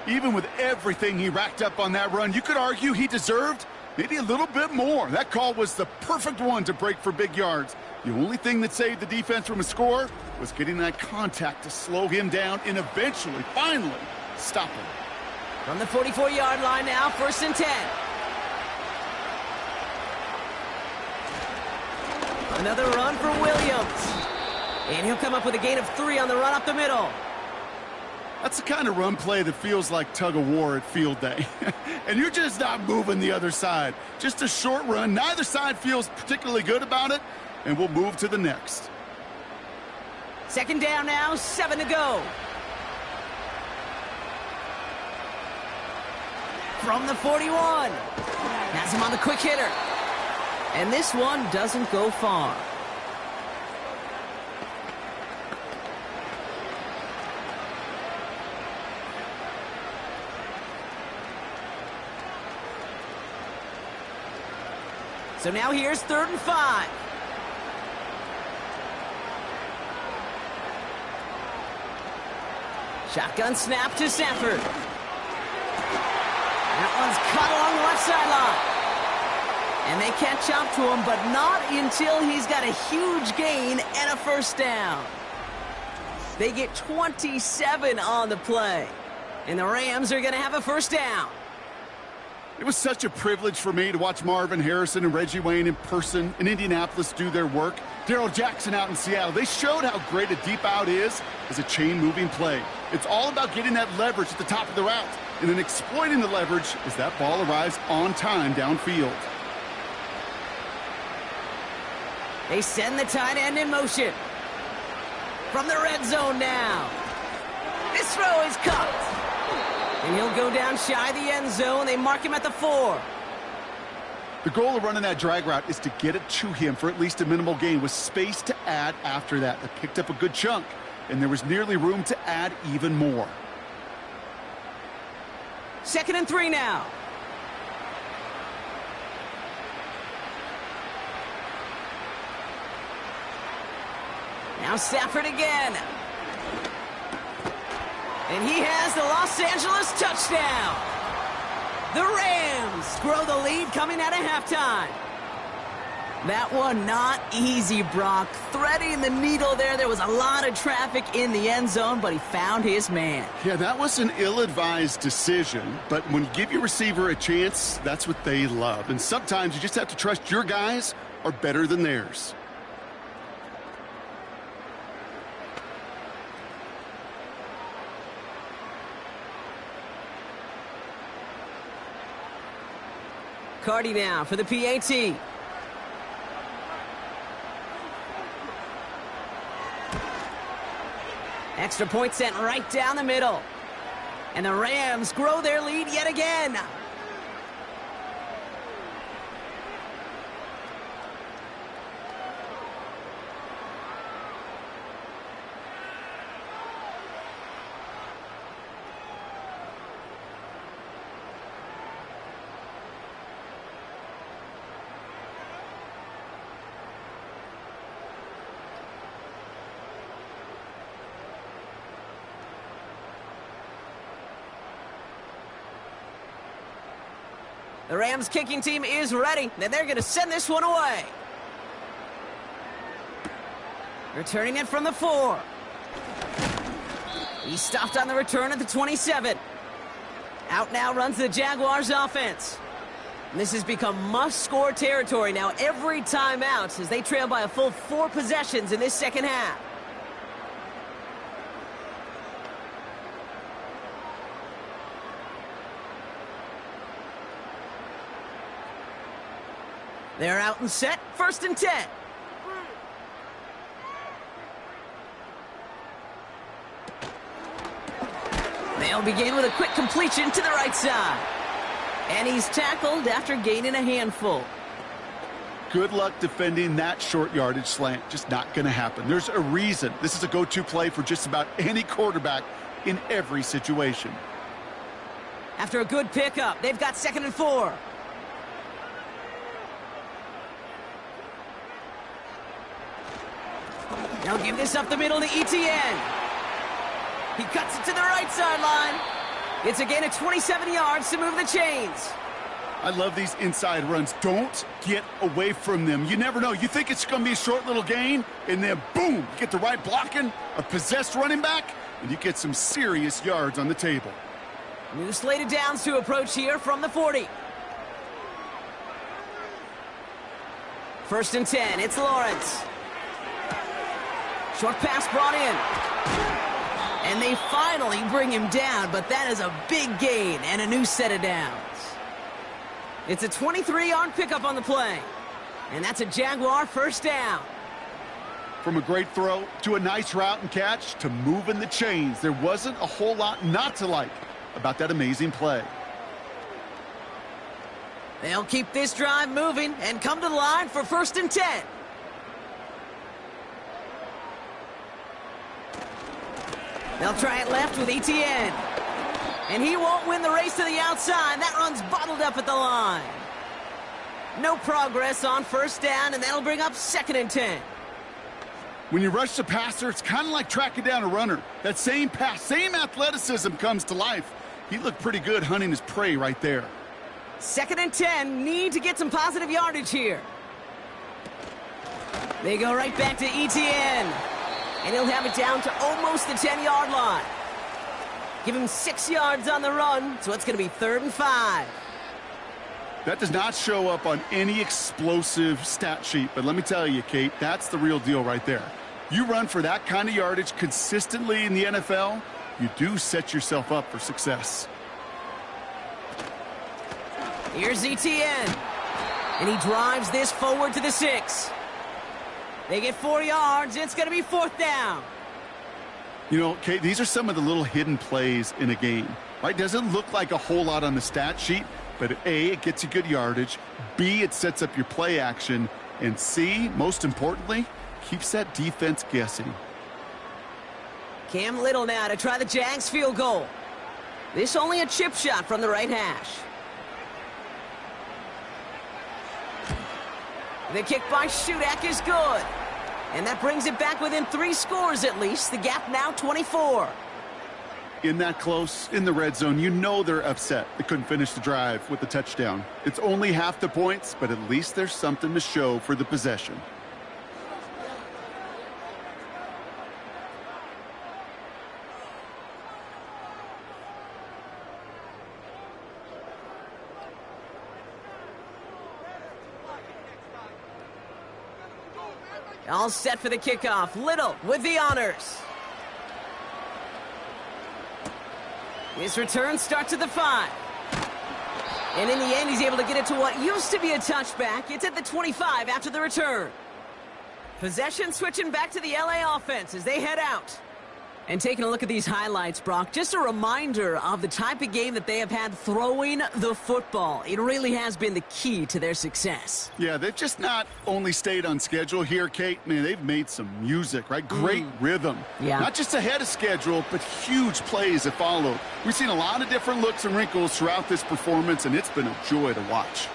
Even with everything he racked up on that run, you could argue he deserved maybe a little bit more. That call was the perfect one to break for big yards. The only thing that saved the defense from a score was getting that contact to slow him down and eventually, finally, stop him.
From the 44-yard line now, 1st and 10. Another run for Williams. And he'll come up with a gain of 3 on the run up the middle.
That's the kind of run play that feels like tug-of-war at field day. And you're just not moving the other side. Just a short run. Neither side feels particularly good about it. and we'll move to the next.
Second down now, 7 to go. From the 41. Has him on the quick hitter. And this one doesn't go far. So now here's 3rd and 5. Shotgun snap to Sanford. That one's cut along the left sideline. And they catch up to him, but not until he's got a huge gain and a first down. They get 27 on the play. And the Rams are going to have a first down.
It was such a privilege for me to watch Marvin Harrison and Reggie Wayne in person in Indianapolis do their work. Darrell Jackson out in Seattle. They showed how great a deep out is as a chain-moving play. It's all about getting that leverage at the top of the route and then exploiting the leverage as that ball arrives on time downfield.
They send the tight end in motion. From the red zone now. This throw is caught. And he'll go down shy of the end zone. They mark him at the 4.
The goal of running that drag route is to get it to him for at least a minimal gain with space to add after that. They picked up a good chunk, and there was nearly room to add even more.
2nd and 3 now. Now Stafford again. And he has the Los Angeles touchdown. The Rams grow the lead coming out of halftime. That one not easy, Brock. Threading the needle there. There was a lot of traffic in the end zone, but he found his man.
Yeah, that was an ill-advised decision, but when you give your receiver a chance, that's what they love. And sometimes you just have to trust your guys are better than theirs.
Cardi now for the PAT. Extra point sent right down the middle. And the Rams grow their lead yet again. The Rams kicking team is ready, and they're going to send this one away. Returning it from the 4. He stopped on the return at the 27. Out now runs the Jaguars offense. And this has become must-score territory now every time out as they trail by a full 4 possessions in this second half. They're out and set, 1st and 10. They'll begin with a quick completion to the right side. And he's tackled after gaining a handful.
Good luck defending that short yardage slant. Just not going to happen. There's a reason. This is a go-to play for just about any quarterback in every situation.
After a good pickup, they've got 2nd and 4. They'll give this up the middle to ETN. He cuts it to the right sideline. It's a gain of 27 yards to move the chains.
I love these inside runs. Don't get away from them. You never know. You think it's going to be a short little gain, and then boom, you get the right blocking, a possessed running back, and you get some serious yards on the table.
New slated downs to approach here from the 40. 1st and 10, it's Lawrence. Short pass brought in. And they finally bring him down, but that is a big gain and a new set of downs. It's a 23-yard pickup on the play. And that's a Jaguar first down.
From a great throw to a nice route and catch to moving the chains, there wasn't a whole lot not to like about that amazing play.
They'll keep this drive moving and come to the line for 1st and 10. They'll try it left with Etienne. And he won't win the race to the outside. That run's bottled up at the line. No progress on 1st down, and that'll bring up 2nd and 10.
When you rush the passer, it's kind of like tracking down a runner. That same pass, same athleticism comes to life. He looked pretty good hunting his prey right there.
2nd and 10, need to get some positive yardage here. They go right back to Etienne. And he'll have it down to almost the 10-yard line. Give him 6 yards on the run, so it's going to be 3rd and 5.
That does not show up on any explosive stat sheet, but let me tell you, Kate, that's the real deal right there. You run for that kind of yardage consistently in the NFL, you do set yourself up for success.
Here's Etienne. And he drives this forward to the 6. They get 4 yards. It's going to be 4th down.
You know, Kate, these are some of the little hidden plays in a game, right? Doesn't look like a whole lot on the stat sheet, but A, it gets you good yardage. B, it sets up your play action. And C, most importantly, keeps that defense guessing.
Cam Little now to try the Jags field goal. This only a chip shot from the right hash. The kick by Shudak is good. And that brings it back within 3 scores at least. The gap now 24.
In that close, in the red zone, you know they're upset. They couldn't finish the drive with the touchdown. It's only half the points, but at least there's something to show for the possession.
All set for the kickoff. Little with the honors. His return starts at the 5. And in the end, he's able to get it to what used to be a touchback. It's at the 25 after the return. Possession switching back to the LA offense as they head out. And taking a look at these highlights, Brock, just a reminder of the type of game that they have had throwing the football. It really has been the key to their success.
Yeah, they've just not only stayed on schedule here, Kate. Man, they've made some music, right? Great rhythm.
Yeah.
Not just ahead of schedule, but huge plays that followed. We've seen a lot of different looks and wrinkles throughout this performance, and it's been a joy to watch.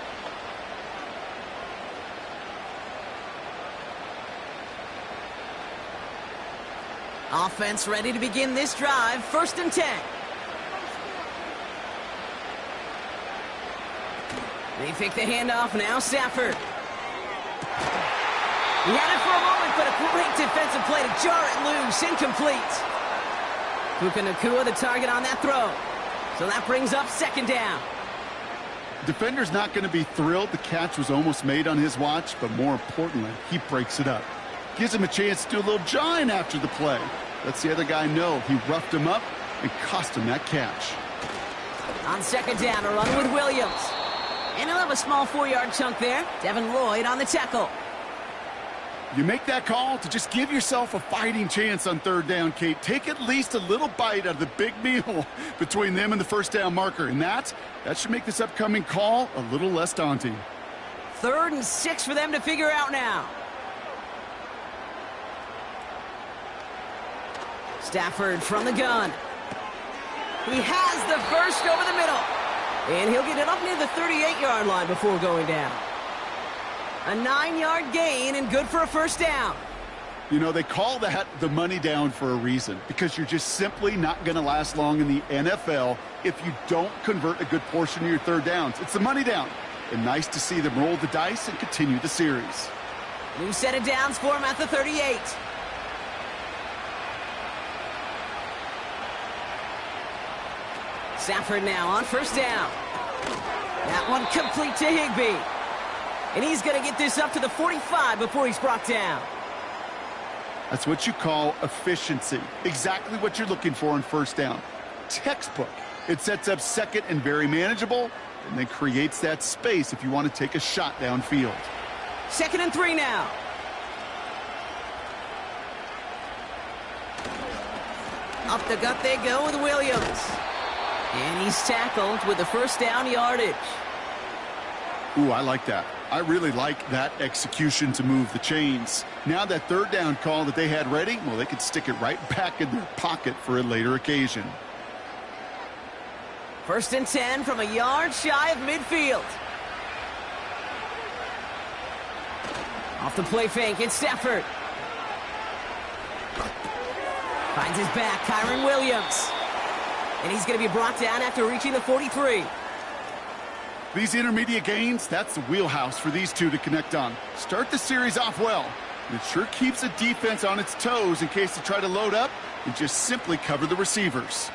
Offense ready to begin this drive. 1st and 10. They pick the handoff now. Stafford. He had it for a moment, but a great defensive play to jar it loose. Incomplete. Puka Nacua the target on that throw. So that brings up 2nd down.
Defender's not going to be thrilled the catch was almost made on his watch, but more importantly, he breaks it up. Gives him a chance to do a little jawing after the play. Lets the other guy know he roughed him up and cost him that catch.
On 2nd down, a run with Williams. And he'll have a small 4-yard chunk there. Devin Lloyd on the tackle.
You make that call to just give yourself a fighting chance on 3rd down, Kate. Take at least a little bite out of the big meal between them and the 1st down marker. And that should make this upcoming call a little less daunting.
3rd and 6 for them to figure out now. Stafford from the gun. He has the first over the middle. And he'll get it up near the 38-yard line before going down. A 9-yard gain and good for a 1st down.
You know, they call that the money down for a reason, because you're just simply not going to last long in the NFL if you don't convert a good portion of your 3rd downs. It's the money down. And nice to see them roll the dice and continue the series.
New set of downs for him at the 38. Stafford now on 1st down. That one complete to Higbee. And he's going to get this up to the 45 before he's brought down.
That's what you call efficiency. Exactly what you're looking for on 1st down. Textbook. It sets up 2nd and very manageable, and then creates that space if you want to take a shot downfield.
2nd and 3 now. Up the gut they go with Williams. And he's tackled with the first down yardage.
Ooh, I like that. I really like that execution to move the chains. Now that 3rd down call that they had ready, well, they could stick it right back in their pocket for a later occasion.
1st and 10 from a yard shy of midfield. Off the play fake, it's Stafford. Finds his back, Kyron Williams. And he's going to be brought down after reaching the 43.
These intermediate gains, that's the wheelhouse for these two to connect on. Start the series off well. It sure keeps the defense on its toes in case they try to load up and just simply cover the receivers.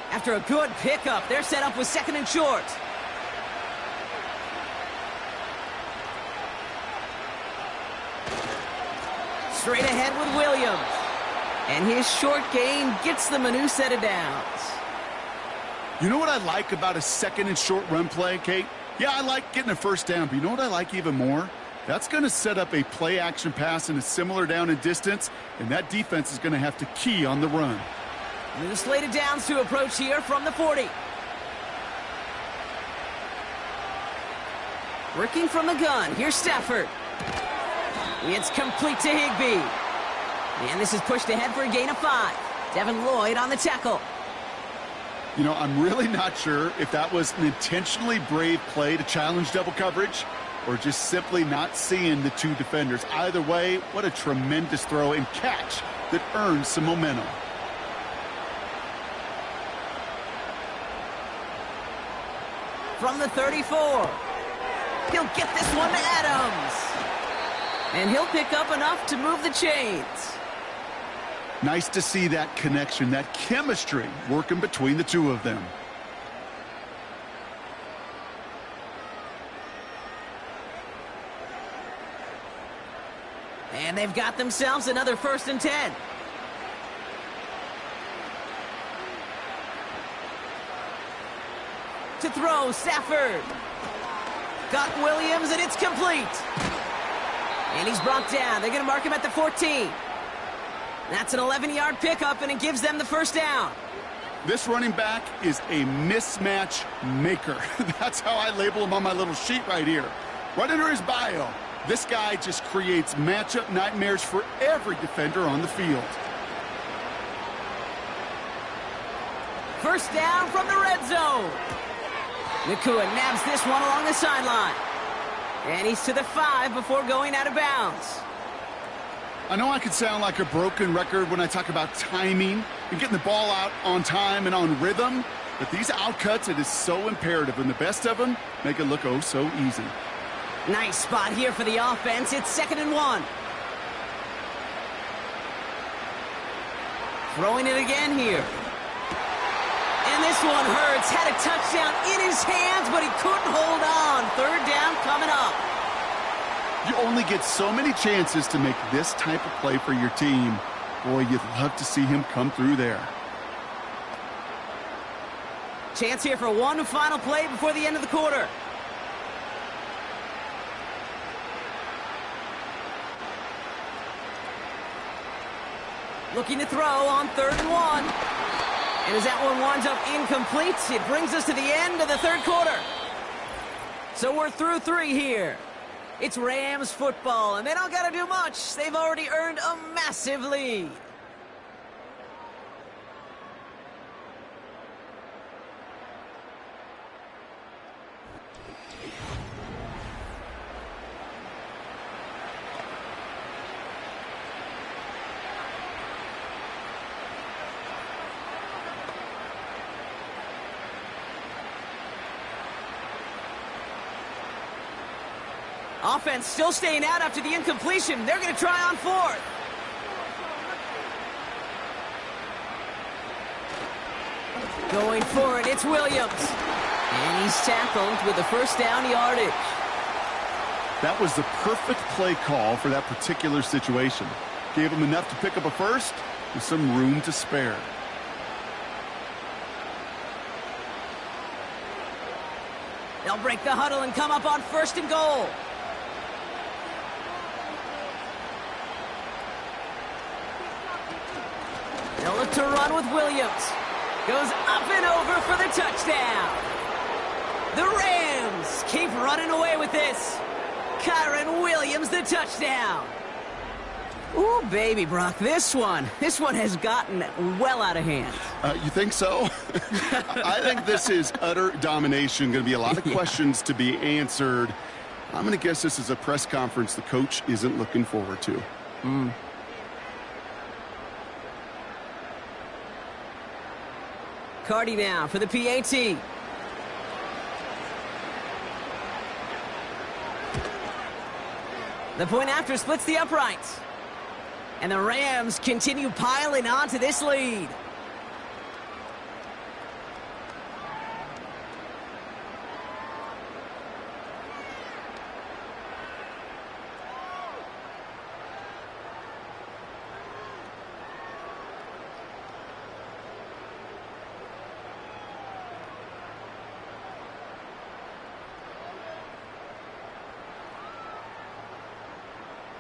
After a good pickup, they're set up with 2nd and short. Straight ahead with Williams. And his short gain gets them a new set of downs.
You know what I like about a 2nd and short run play, Kate? Yeah, I like getting a 1st down, but you know what I like even more? That's going to set up a play-action pass in a similar down and distance, and that defense is going to have to key on the run.
New slated downs to approach here from the 40. Working from the gun, here's Stafford. It's complete to Higbee. And this is pushed ahead for a gain of 5. Devin Lloyd on the tackle.
You know, I'm really not sure if that was an intentionally brave play to challenge double coverage or just simply not seeing the two defenders. Either way, what a tremendous throw and catch that earns some momentum.
From the 34. He'll get this one to Adams. And he'll pick up enough to move the chains.
Nice to see that connection, that chemistry working between the two of them.
And they've got themselves another 1st and 10. To throw, Stafford. Got Williams, and it's complete. And he's brought down. They're going to mark him at the 14. That's an 11-yard pickup, and it gives them the 1st down.
This running back is a mismatch maker. That's how I label him on my little sheet right here. Right under his bio, this guy just creates matchup nightmares for every defender on the field.
1st down from the red zone. Nakua nabs this one along the sideline. And he's to the 5 before going out of bounds.
I know I could sound like a broken record when I talk about timing and getting the ball out on time and on rhythm, but these outcuts, it is so imperative, and the best of them make it look oh so easy.
Nice spot here for the offense. It's 2nd and 1. Throwing it again here. And this one hurts. Had a touchdown in his hands, but he couldn't hold on. 3rd down coming up.
You only get so many chances to make this type of play for your team. Boy, you'd love to see him come through there.
Chance here for one final play before the end of the quarter. Looking to throw on 3rd and 1. And as that one winds up incomplete, it brings us to the end of the 3rd quarter. So we're through 3 here. It's Rams football, and they don't got to do much. They've already earned a massive lead. Offense still staying out after the incompletion. They're going to try on 4th. Going for it, it's Williams. And he's tackled with the 1st down yardage.
That was the perfect play call for that particular situation. Gave him enough to pick up a 1st with some room to spare.
They'll break the huddle and come up on 1st and goal. They'll look to run with Williams. Goes up and over for the touchdown. The Rams keep running away with this. Kyron Williams, the touchdown. Ooh, baby, Brock, this one has gotten well out of hand.
You think so? I think this is utter domination. Going to be a lot of questions to be answered. I'm going to guess this is a press conference the coach isn't looking forward to.
Cardi now for the PAT. The point after splits the uprights. And the Rams continue piling on to this lead.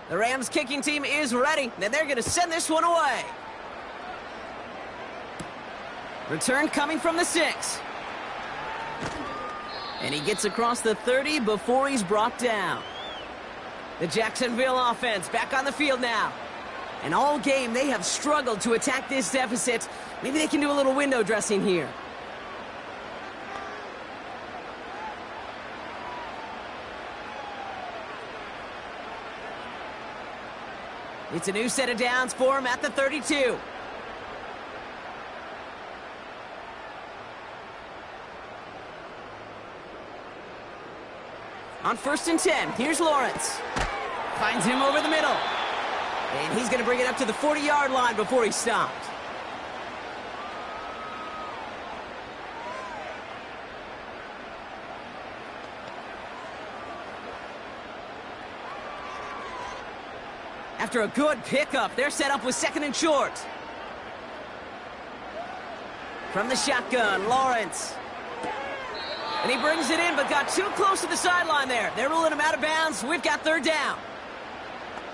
The Rams kicking team is ready, and they're going to send this one away. Return coming from the 6. And he gets across the 30 before he's brought down. The Jacksonville offense back on the field now. And all game they have struggled to attack this deficit. Maybe they can do a little window dressing here. It's a new set of downs for him at the 32. On 1st and 10, here's Lawrence. Finds him over the middle. And he's going to bring it up to the 40-yard line before he's stopped. After a good pickup, they're set up with 2nd and short. From the shotgun, Lawrence. And he brings it in, but got too close to the sideline there. They're ruling him out of bounds. We've got 3rd down.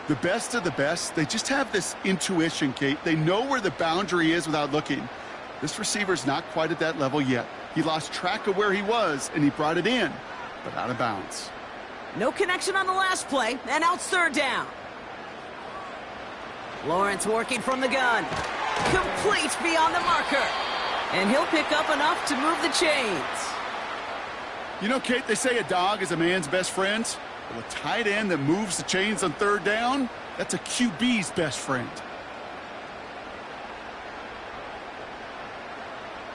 The best of the best, they just have this intuition, Kate. They know where the boundary is without looking. This receiver's not quite at that level yet. He lost track of where he was, and he brought it in, but out of bounds.
No connection on the last play, and now it's 3rd down. Lawrence working from the gun. Complete beyond the marker. And he'll pick up enough to move the chains.
You know, Kate, they say a dog is a man's best friend. Well, a tight end that moves the chains on 3rd down, that's a QB's best friend.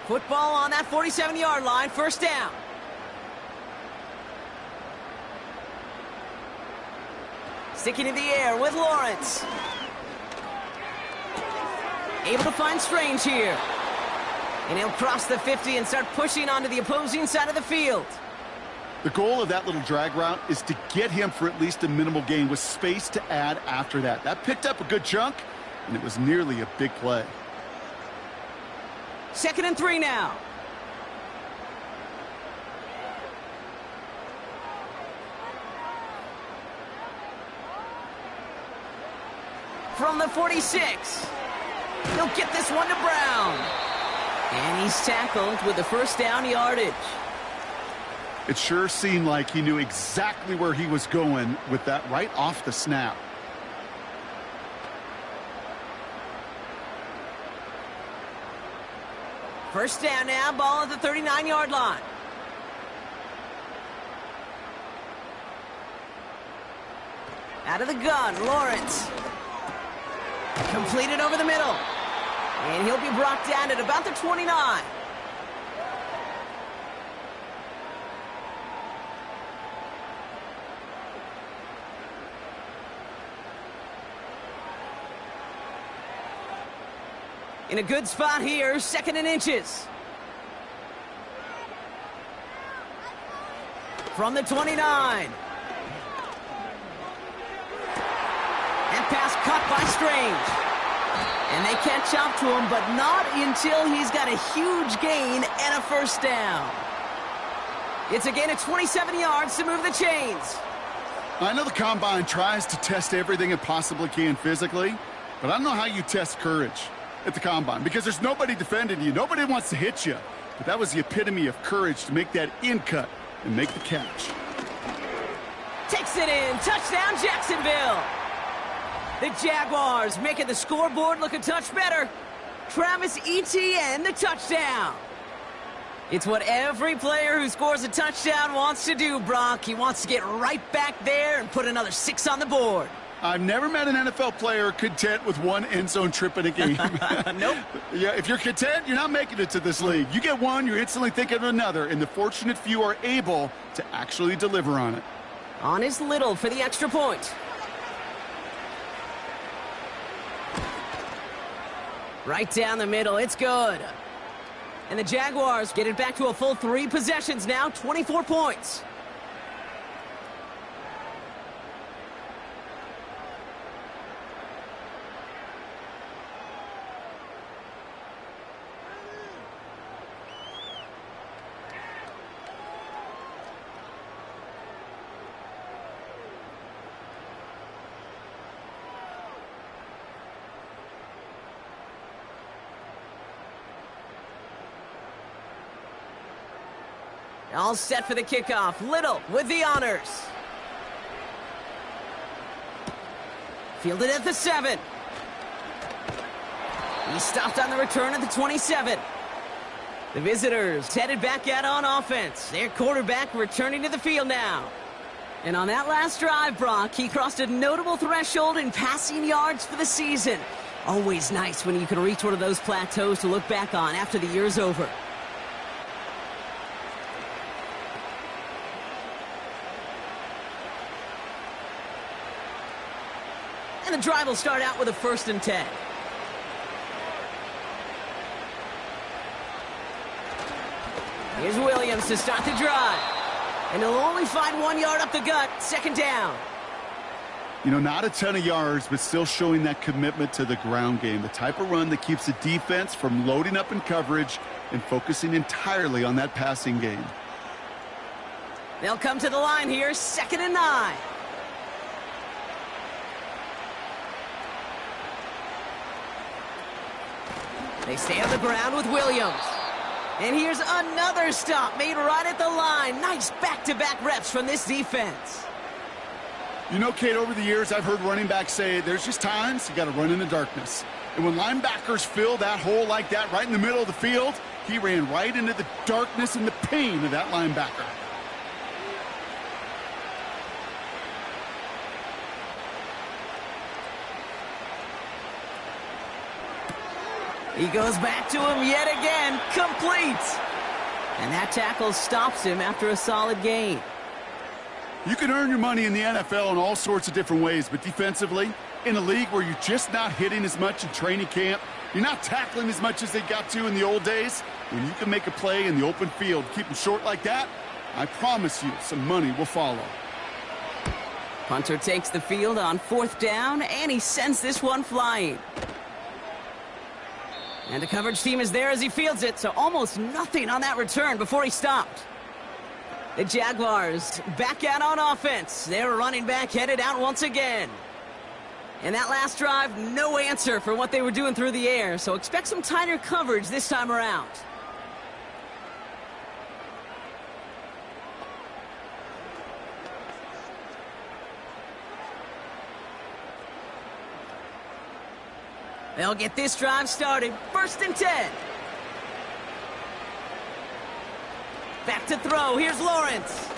Football on that 47-yard line, 1st down. Sticking in the air with Lawrence. Able to find Strange here. And he'll cross the 50 and start pushing onto the opposing side of the field.
The goal of that little drag route is to get him for at least a minimal gain with space to add after that. That picked up a good chunk, and it was nearly a big play.
2nd and 3 now. From the 46. He'll get this one to Brown. And he's tackled with the 1st down yardage.
It sure seemed like he knew exactly where he was going with that right off the snap.
First down now, ball at the 39-yard line. Out of the gun, Lawrence. Completed over the middle. And he'll be brought down at about the 29. In a good spot here, 2nd and inches. From the 29. And pass caught by Strange. And they catch up to him, but not until he's got a huge gain and a 1st down. It's a gain of 27 yards to move the chains.
I know the Combine tries to test everything it possibly can physically, but I don't know how you test courage. at the combine because there's nobody defending you. Nobody wants to hit you. But that was the epitome of courage to make that in cut and make the catch.
Takes it in. Touchdown, Jacksonville. The Jaguars making the scoreboard look a touch better. Travis Etienne, the touchdown. It's what every player who scores a touchdown wants to do, Brock. He wants to get right back there and put another 6 on the board.
I've never met an NFL player content with one end zone trip in a game.
Nope.
Yeah, if you're content, you're not making it to this league. You get one, you're instantly thinking of another, and the fortunate few are able to actually deliver on it.
On is Little for the extra point. Right down the middle, it's good. And the Jaguars get it back to a full 3 possessions now, 24 points. All set for the kickoff. Little with the honors. Fielded at the 7. He stopped on the return at the 27. The visitors headed back out on offense. Their quarterback returning to the field now. And on that last drive, Brock, he crossed a notable threshold in passing yards for the season. Always nice when you can reach one of those plateaus to look back on after the year's over. And the drive will start out with a 1st and 10. Here's Williams to start the drive. And he'll only find 1 yard up the gut. 2nd down.
You know, not a ton of yards, but still showing that commitment to the ground game. The type of run that keeps the defense from loading up in coverage and focusing entirely on that passing game.
They'll come to the line here. 2nd and 9. They stay on the ground with Williams. And here's another stop made right at the line. Nice back-to-back reps from this defense.
You know, Kate, over the years, I've heard running backs say there's just times you got to run in the darkness. And when linebackers fill that hole like that right in the middle of the field, he ran right into the darkness and the pain of that linebacker.
He goes back to him yet again, complete. And that tackle stops him after a solid gain.
You can earn your money in the NFL in all sorts of different ways, but defensively, in a league where you're just not hitting as much in training camp, you're not tackling as much as they got to in the old days, when you can make a play in the open field, keep them short like that, I promise you some money will follow.
Punter takes the field on 4th down, and he sends this one flying. And the coverage team is there as he fields it, so almost nothing on that return before he stopped. The Jaguars back out on offense. Their running back headed out once again. And that last drive, no answer for what they were doing through the air, so expect some tighter coverage this time around. They'll get this drive started. 1st and 10. Back to throw. Here's Lawrence.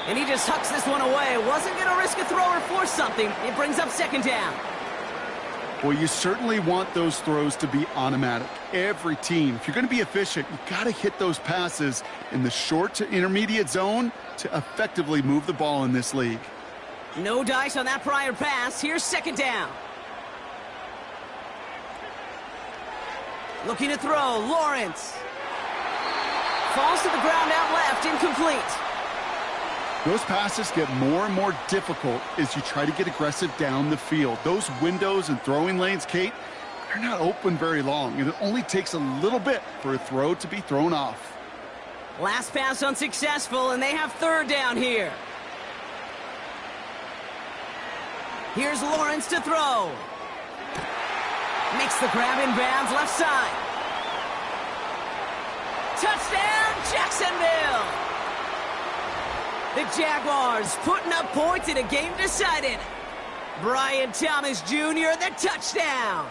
And he just hucks this one away. Wasn't going to risk a throw or force something. It brings up 2nd down.
Well, you certainly want those throws to be automatic. Every team, if you're going to be efficient, you got to hit those passes in the short to intermediate zone to effectively move the ball in this league.
No dice on that prior pass. Here's 2nd down. Looking to throw. Lawrence. Falls to the ground out left. Incomplete.
Those passes get more and more difficult as you try to get aggressive down the field. Those windows and throwing lanes, Kate, they're not open very long, and it only takes a little bit for a throw to be thrown off.
Last pass unsuccessful, and they have 3rd down here. Here's Lawrence to throw. Makes the grab in bounds, left side. Touchdown, Jacksonville! The Jaguars putting up points in a game decided. Brian Thomas Jr., the touchdown.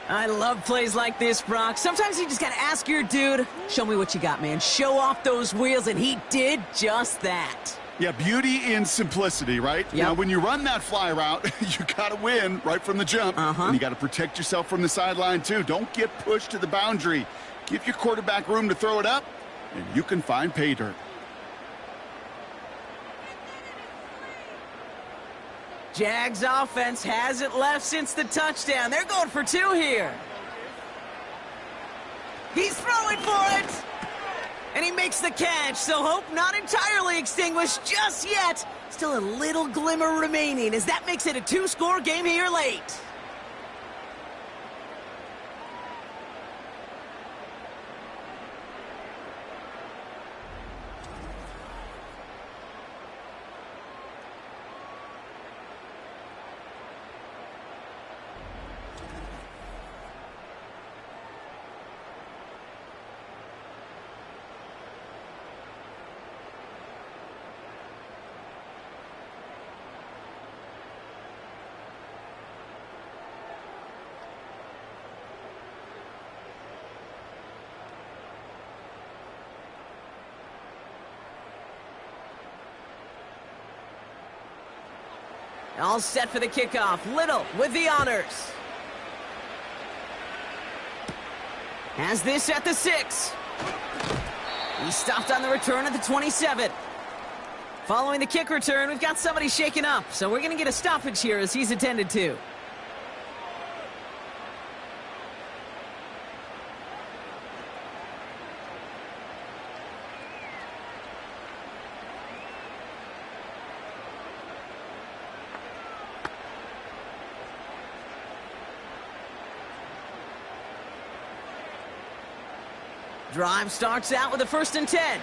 I love plays like this, Brock. Sometimes you just got to ask your dude, show me what you got, man. Show off those wheels, and he did just that.
Yeah, beauty in simplicity, right?
Yep.
Now, when you run that fly route, you got to win right from the jump. And you got to protect yourself from the sideline, too. Don't get pushed to the boundary. Give your quarterback room to throw it up, and you can find pay dirt.
Jags offense hasn't left since the touchdown. They're going for 2 here. He's throwing for it. And he makes the catch, so hope not entirely extinguished just yet. Still a little glimmer remaining as that makes it a 2-score game here late. All set for the kickoff. Little with the honors. Has this at the 6. He stopped on the return at the 27. Following the kick return, we've got somebody shaken up, so we're going to get a stoppage here as he's attended to. Drive starts out with a 1st and 10.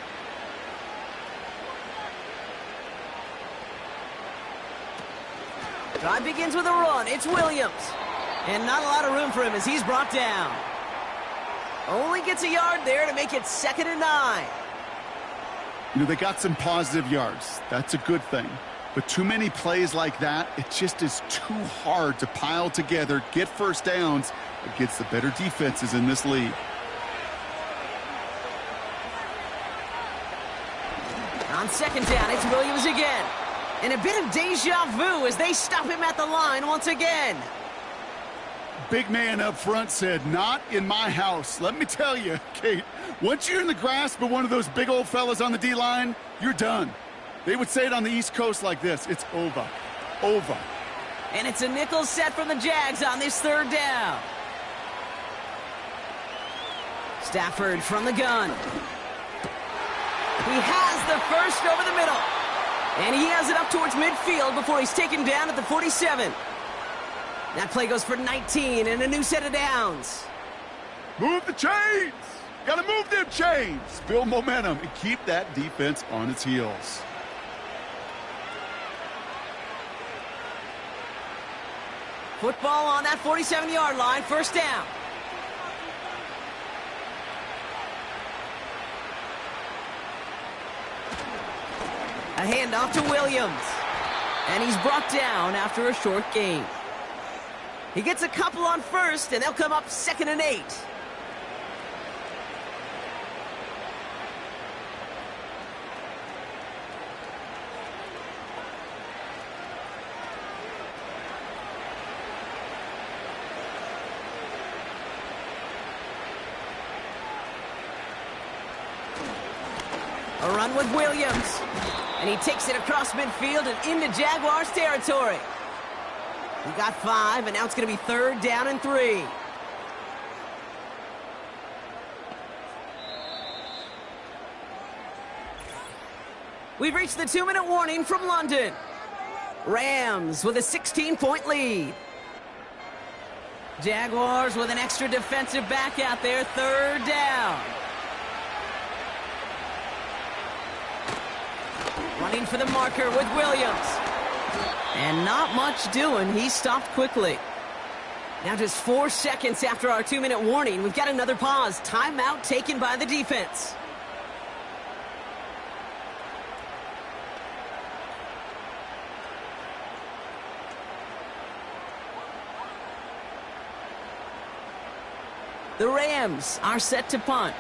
Drive begins with a run. It's Williams. And not a lot of room for him as he's brought down. Only gets a yard there to make it 2nd and 9.
You know, they got some positive yards. That's a good thing. But too many plays like that, it just is too hard to pile together, get first downs against the better defenses in this league.
On 2nd down, it's Williams again. And a bit of deja vu as they stop him at the line once again.
Big man up front said, not in my house. Let me tell you, Kate, once you're in the grasp of one of those big old fellas on the D-line, you're done. They would say it on the East Coast like this, it's over. Over.
And it's a nickel set from the Jags on this 3rd down. Stafford from the gun. He has the first over the middle. And he has it up towards midfield before he's taken down at the 47. That play goes for 19 and a new set of downs.
Move the chains. Got to move them chains. Build momentum and keep that defense on its heels.
Football on that 47-yard line, 1st down. A handoff to Williams. And he's brought down after a short gain. He gets a couple on 1st, and they'll come up 2nd and 8. A run with Williams. And he takes it across midfield and into Jaguars territory. He got 5, and now it's going to be 3rd down and 3. We've reached the 2-minute warning from London. Rams with a 16-point lead. Jaguars with an extra defensive back out there, 3rd down. Running for the marker with Williams. And not much doing. He stopped quickly. Now just 4 seconds after our 2-minute warning, we've got another pause. Timeout taken by the defense. The Rams are set to punt.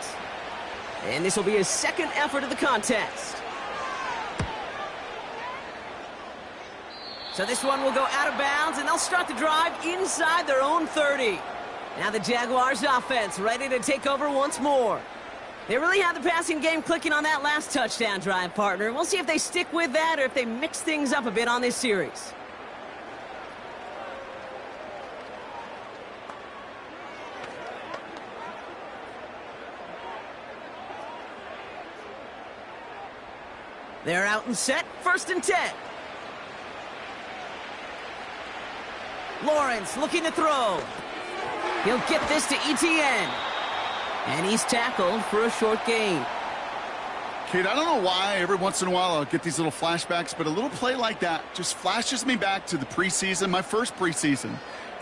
And this will be his second effort of the contest. So this one will go out of bounds, and they'll start the drive inside their own 30. Now the Jaguars offense ready to take over once more. They really had the passing game clicking on that last touchdown drive, partner. We'll see if they stick with that or if they mix things up a bit on this series. They're out and set, 1st and 10. Lawrence looking to throw. He'll get this to Etienne. And he's tackled for a short gain.
Kate, I don't know why every once in a while I'll get these little flashbacks, but a little play like that just flashes me back to the preseason, my first preseason,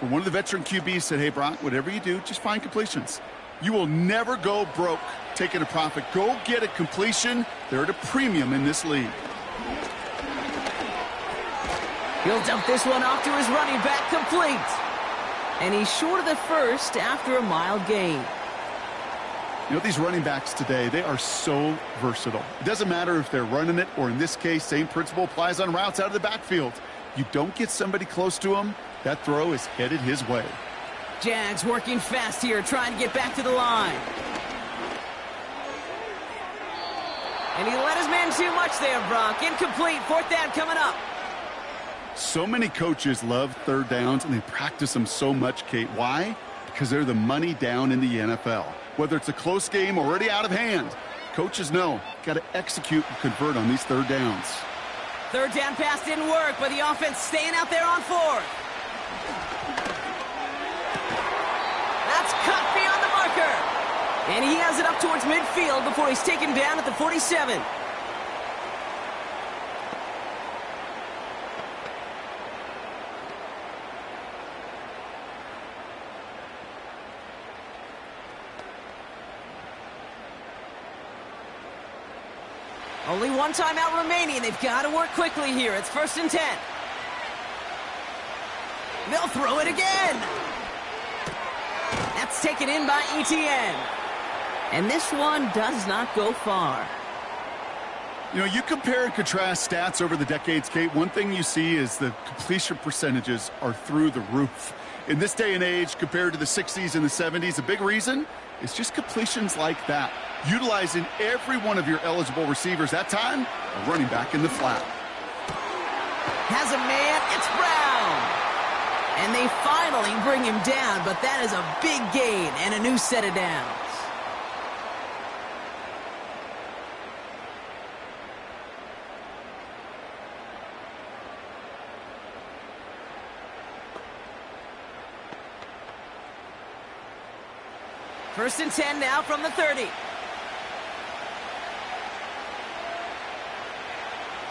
where one of the veteran QBs said, hey, Brock, whatever you do, just find completions. You will never go broke taking a profit. Go get a completion. They're at a premium in this league.
He'll dump this one off to his running back, complete. And he's short of the first after a mild gain.
You know, these running backs today, they are so versatile. It doesn't matter if they're running it, or in this case, same principle applies on routes out of the backfield. You don't get somebody close to him, that throw is headed his way.
Jags working fast here, trying to get back to the line. And he let his man too much there, Brock. Incomplete, 4th down coming up.
So many coaches love 3rd downs, and they practice them so much, Kate. Why? Because they're the money down in the NFL. Whether it's a close game already out of hand, coaches know, got to execute and convert on these 3rd downs.
3rd down pass didn't work, but the offense staying out there on 4th. That's cut beyond the marker. And he has it up towards midfield before he's taken down at the 47. Only one timeout remaining. They've got to work quickly here. It's 1st and 10. They'll throw it again. That's taken in by Etienne. And this one does not go far.
You know, you compare and contrast stats over the decades, Kate. One thing you see is the completion percentages are through the roof. In this day and age, compared to the 60s and the 70s, a big reason is just completions like that. Utilizing every one of your eligible receivers. That time, a running back in the flat.
Has a man, it's Brown. And they finally bring him down, but that is a big gain and a new set of downs. First and 10 now from the 30.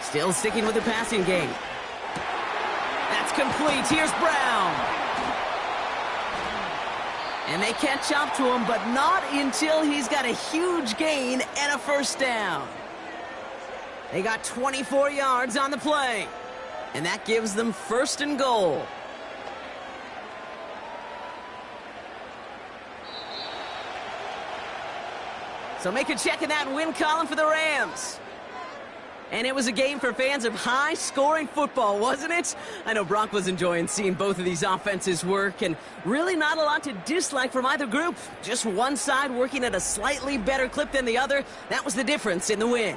Still sticking with the passing game. That's complete. Here's Brown. And they catch up to him, but not until he's got a huge gain and a 1st down. They got 24 yards on the play. And that gives them 1st and goal. So make a check in that win column for the Rams. And it was a game for fans of high-scoring football, wasn't it? I know Brock was enjoying seeing both of these offenses work, and really not a lot to dislike from either group. Just one side working at a slightly better clip than the other. That was the difference in the win.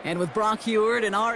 And with Brock Heward and our